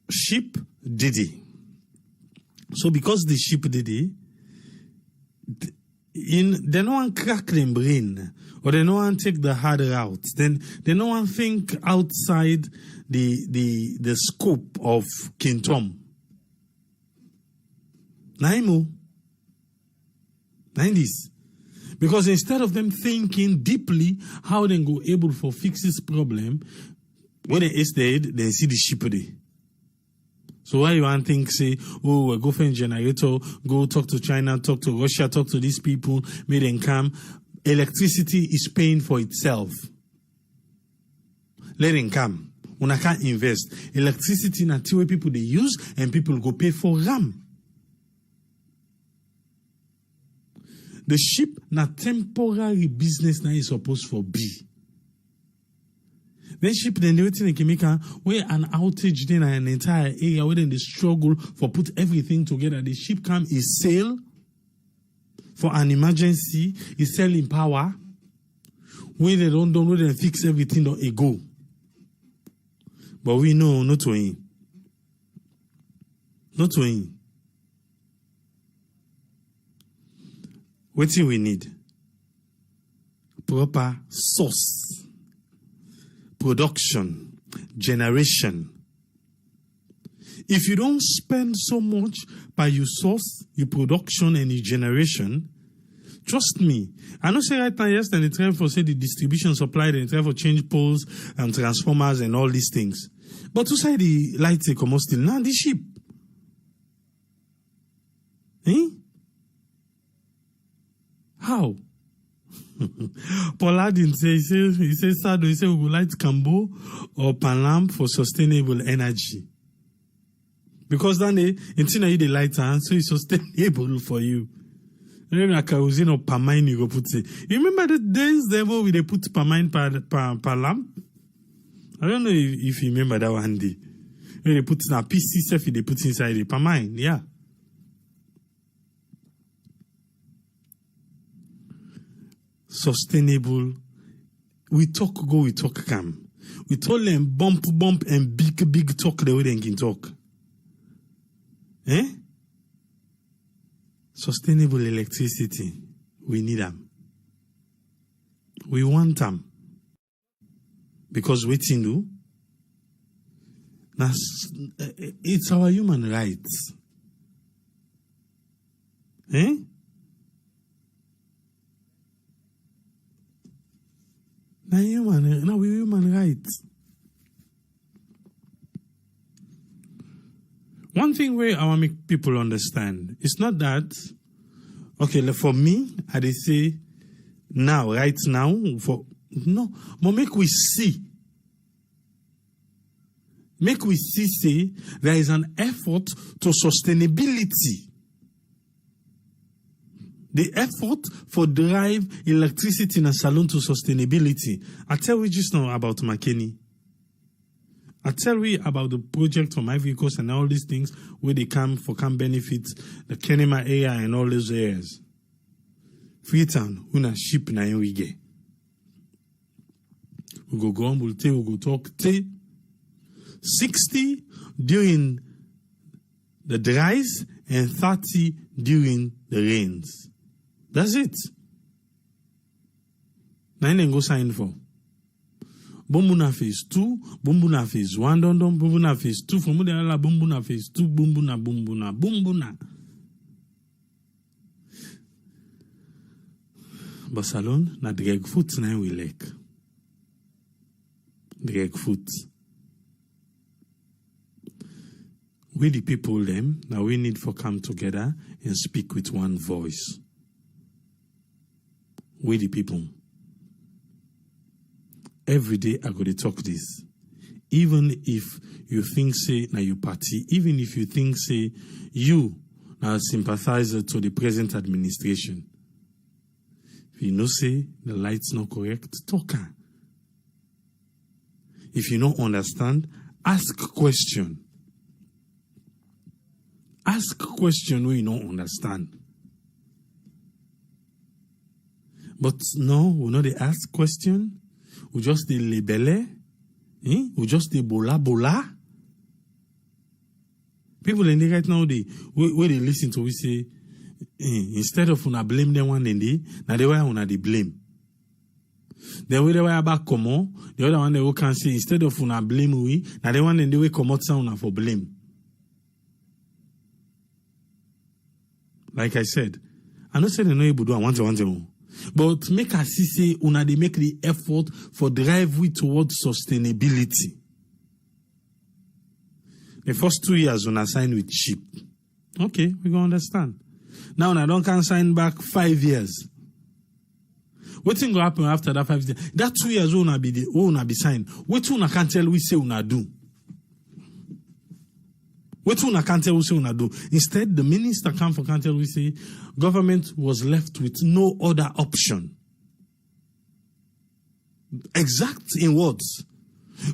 ship Diddy. So because the ship Diddy, they no one crack them brain, or they no one take the hard route. Then they no one think outside the scope of King Tom. Naimo. 90s. Because instead of them thinking deeply how they go able to fix this problem, when they instead they see the ship there. So why you want think say, oh, we'll go for a generator, go talk to China, talk to Russia, talk to these people, make them come. Electricity is paying for itself. Let them come. When I can't invest. Electricity na two way people they use and people go pay for RAM. The ship na temporary business na is supposed for be. Then ship then everything they can make where an outage then an entire area where then they struggle for put everything together. The ship come is sail for an emergency, is selling power. When they don't know they fix everything don't go. But we know not to him. Not to him. What do we need? Proper source, production, generation. If you don't spend so much by your source, your production, and your generation, trust me. I know say right now, yes, then they try for say the distribution supply, they try for change poles and transformers and all these things. But to say the lights they come still now the ship. Eh? How? Paul didn't say, he says, Sado, he said, we would like Cambo or Panam for sustainable energy. Because then they light hand, so it's sustainable for you. Remember, kerosene or pamine you go put it. You remember the days there where they put pamine per lamp? I don't know if you remember that one day. When they put in a PC stuff, they put inside the pamine, yeah. Sustainable. We talk go, we talk come. We told them bump, and big talk the way they can talk. Eh? Sustainable electricity. We need them. We want them. Because waiting do. It's our human rights. Eh? Now we human rights. One thing where I want to make people understand, it's not that, okay, for me, I they say, now, right now, but make we see. Make we see, say, there is an effort to sustainability. The effort for drive electricity in a salon to sustainability. I tell you just now about McKinney. I tell you about the project from Ivory Coast and all these things where they come benefit the Kenema area and all those areas. Freetown, una ship na we get. We go on, we go talk. 60 during the dries and 30 during the rains. That's it. Now you go sign for. Bumbuna phase 2, Bumbuna phase 1, Bumbuna phase 2, from Mudala Bumbuna phase 2, Bumbuna. Barcelona, na drag foot na we like. Drag foot. We the people them, now we need for come together and speak with one voice. We the people. Every day I go to talk this. even if you think, say, na your party, even if you think, say, you are a sympathizer to the present administration, if you know, say, the light's not correct, talk. If you don't understand, ask question. Ask question where you don't understand. But no, we not they ask question. We just the label. We just the bola. People in the right now, where they listen to, we say, instead of una blame them one in the, now they were una the blame. Then we they were about common, the other one they will can say, instead of una blame we, now they one in the way come out sound for blame. Like I said, I don't say they know able to do one. But make us see say una they make the effort for drive we towards sustainability. The first 2 years una sign with cheap. Okay, we gonna understand. Now una don't can sign back 5 years. What thing go happen after that 5 years? That 2 years una be signed. What una can tell we say una do? What una can tell we say una do? Instead, the minister can tell we say government was left with no other option. Exact in words.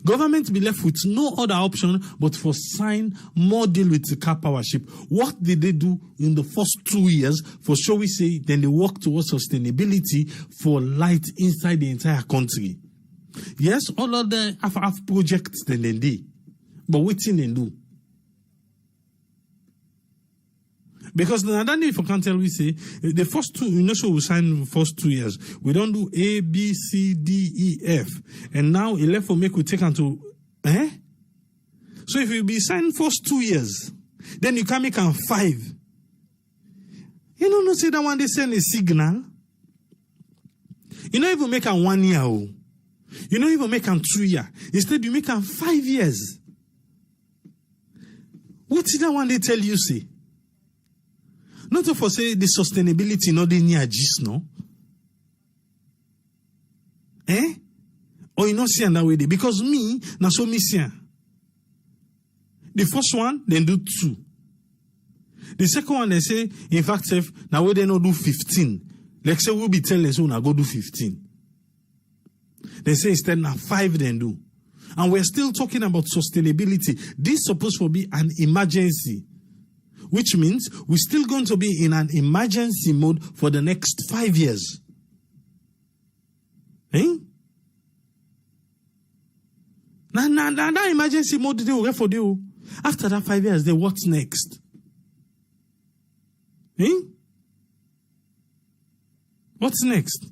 Government be left with no other option but for sign more deal with the car power ship. What did they do in the first 2 years? For sure we say then they work towards sustainability for light inside the entire country. Yes, all of them have projects then they do. But what thing they do? Because the other day for can tell we say the first two, you know, so we sign the first 2 years. We don't do A, B, C, D, E, F. And now 11 for make we take unto So if you be signed first 2 years, then you can make them 5. You know, no say that one they send a signal. You don't even make them 1 year. You don't even make them 2 years. Instead, you make them 5 years. What is that one they tell you say? Not to for say the sustainability not the near gist, no? Or you not see that way? Because me, na so me see. The first one, then do 2. The second one, they say, in fact, if now we they not do 15. Like say we'll be telling us, now go do 15. They say instead now 5 then do. And we're still talking about sustainability. This is supposed to be an emergency. Which means we're still going to be in an emergency mode for the next 5 years. Now, that emergency mode, they will for you. After that 5 years, then what's next? What's next?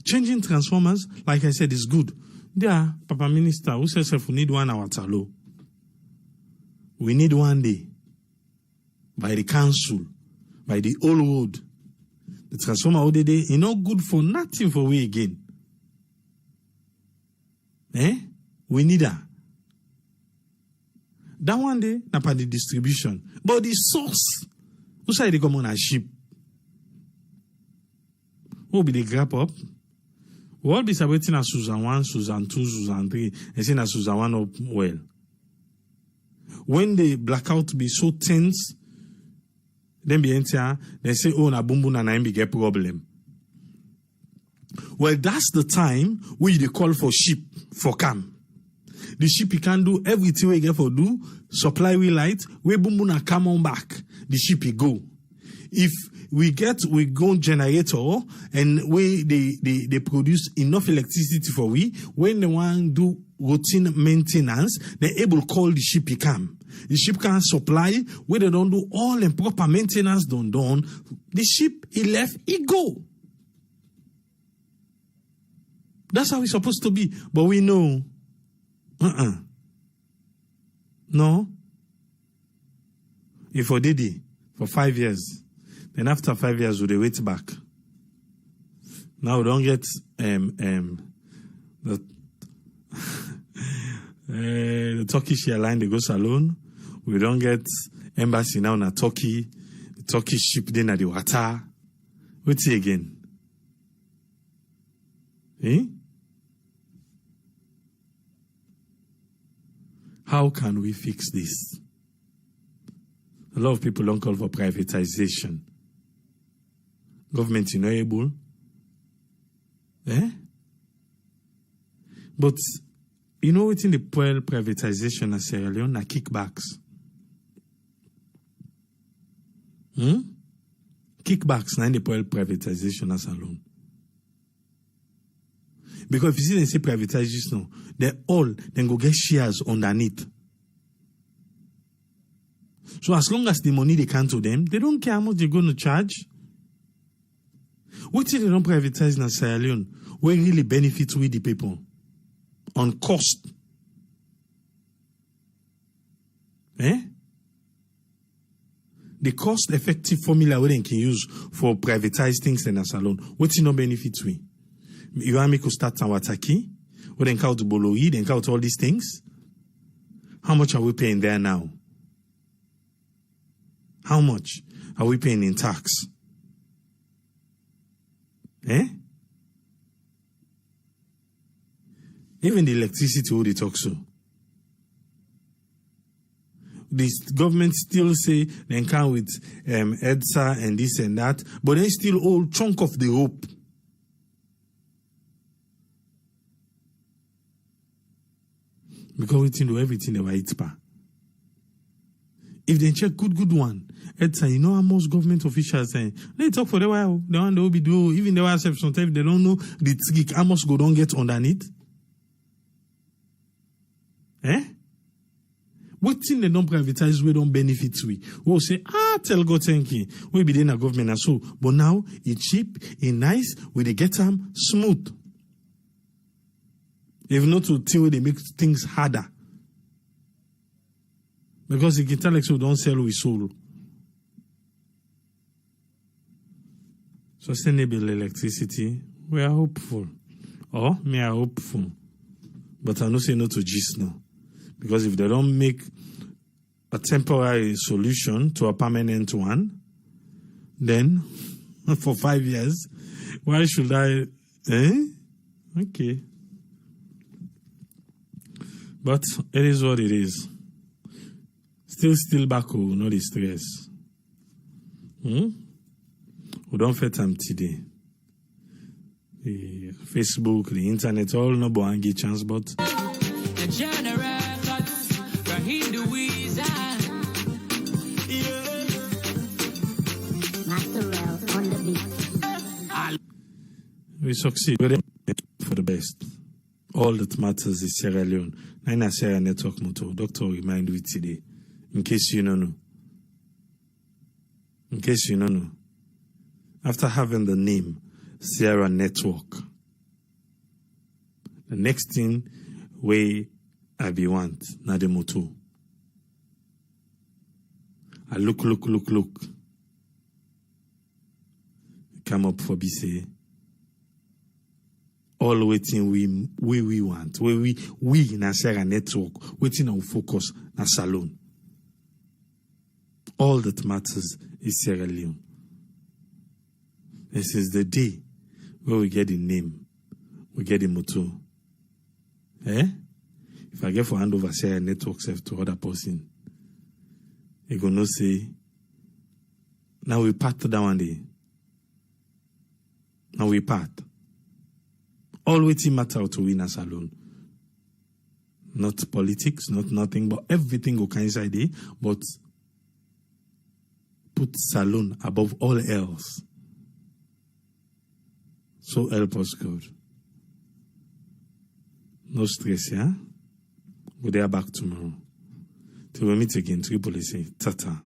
Changing transformers, like I said, is good. There, Papa Minister, who says if we need 1 hour talo. We need 1 day by the council, by the old road. The transformer all the day, not good for nothing for we again. We need that. That 1 day, not by the distribution. But the source, who say they come on a ship? Who be the grab up? We'll all be celebrating as Susan 1, Susan 2, Susan 3, and saying as Susan 1 up well. When the blackout be so tense, then be enter, they say, oh, na boom boom na be get problem. Well, that's the time where they call for ship for come. The ship can do everything we get for do, supply we light, we boom boom na come on back. The ship go. If we go generator and they produce enough electricity for we, when they want do routine maintenance, they're able to call the ship come. The ship can supply, where they don't do all the proper maintenance done. The ship, it left, it go. That's how it's supposed to be. But we know, no. If we did it for 5 years, then after 5 years, we wait back. Now we don't get the Turkish airline, they go Salone. We don't get embassy now in Turkey. The Turkish ship then at the water. What's it again? How can we fix this? A lot of people don't call for privatization. Government is not able. But you know what's in the privatization of Sierra Leone? Are kickbacks. Kickbacks na in the privatization as alone. Because if you see them say privatization, they then go get shares underneath. So as long as the money they can to them, they don't care how much they're going to charge. What if they don't privatize in Sierra Leone? Where really benefits with the people? On cost. The cost-effective formula we can use for privatize things in Sierra Leone. What no benefits we? You want me to start Wataki? We then count Boloi, then count all these things. How much are we paying there now? How much are we paying in tax? Even the electricity, who they talk so. The government still say they can with EDSA and this and that, but they still all chunk of the rope. Because we think do everything the right pa. If they check good one, EDSA, you know how most government officials say, they talk for the while, the one they will be do, even the ones sometimes they don't know the tzgik, how much go don't get underneath. What thing they don't privatize, we don't benefit we. We'll say, tell God thank you. We be in a government and so. But now, it's cheap, it's nice, we they get them smooth. If not to till they make things harder. Because the Gitalex who don't sell with soul. Sustainable electricity, we are hopeful. Me are hopeful. But I don't say no to GIS now. Because if they don't make a temporary solution to a permanent one, then for 5 years, why should I? Okay. But it is what it is. Still back home, no distress. We don't fit them today. The Facebook, the internet, all no boangi chance, but. We succeed for the best. All that matters is Sierra Leone. Nine Sierra Network motto. Doctor remind we today. In case you don't know. In case you don't know. After having the name Sierra Network, the next thing we I be want na the motto. I look. Come up for be say. All waiting we want. We in Sierra Network waiting on focus na Salone. All that matters is Sierra Leone. This is the day where we get the name, we get the motto. If I get for hand over Sierra Network to other person, you gonna say, now we part that one day. Now we part. All waiting matter to win us alone. Not politics, not nothing, but everything go inside there. But put Salone above all else. So help us God. No stress, yeah? We'll be back tomorrow. Till we meet again, Tripoli say, tata.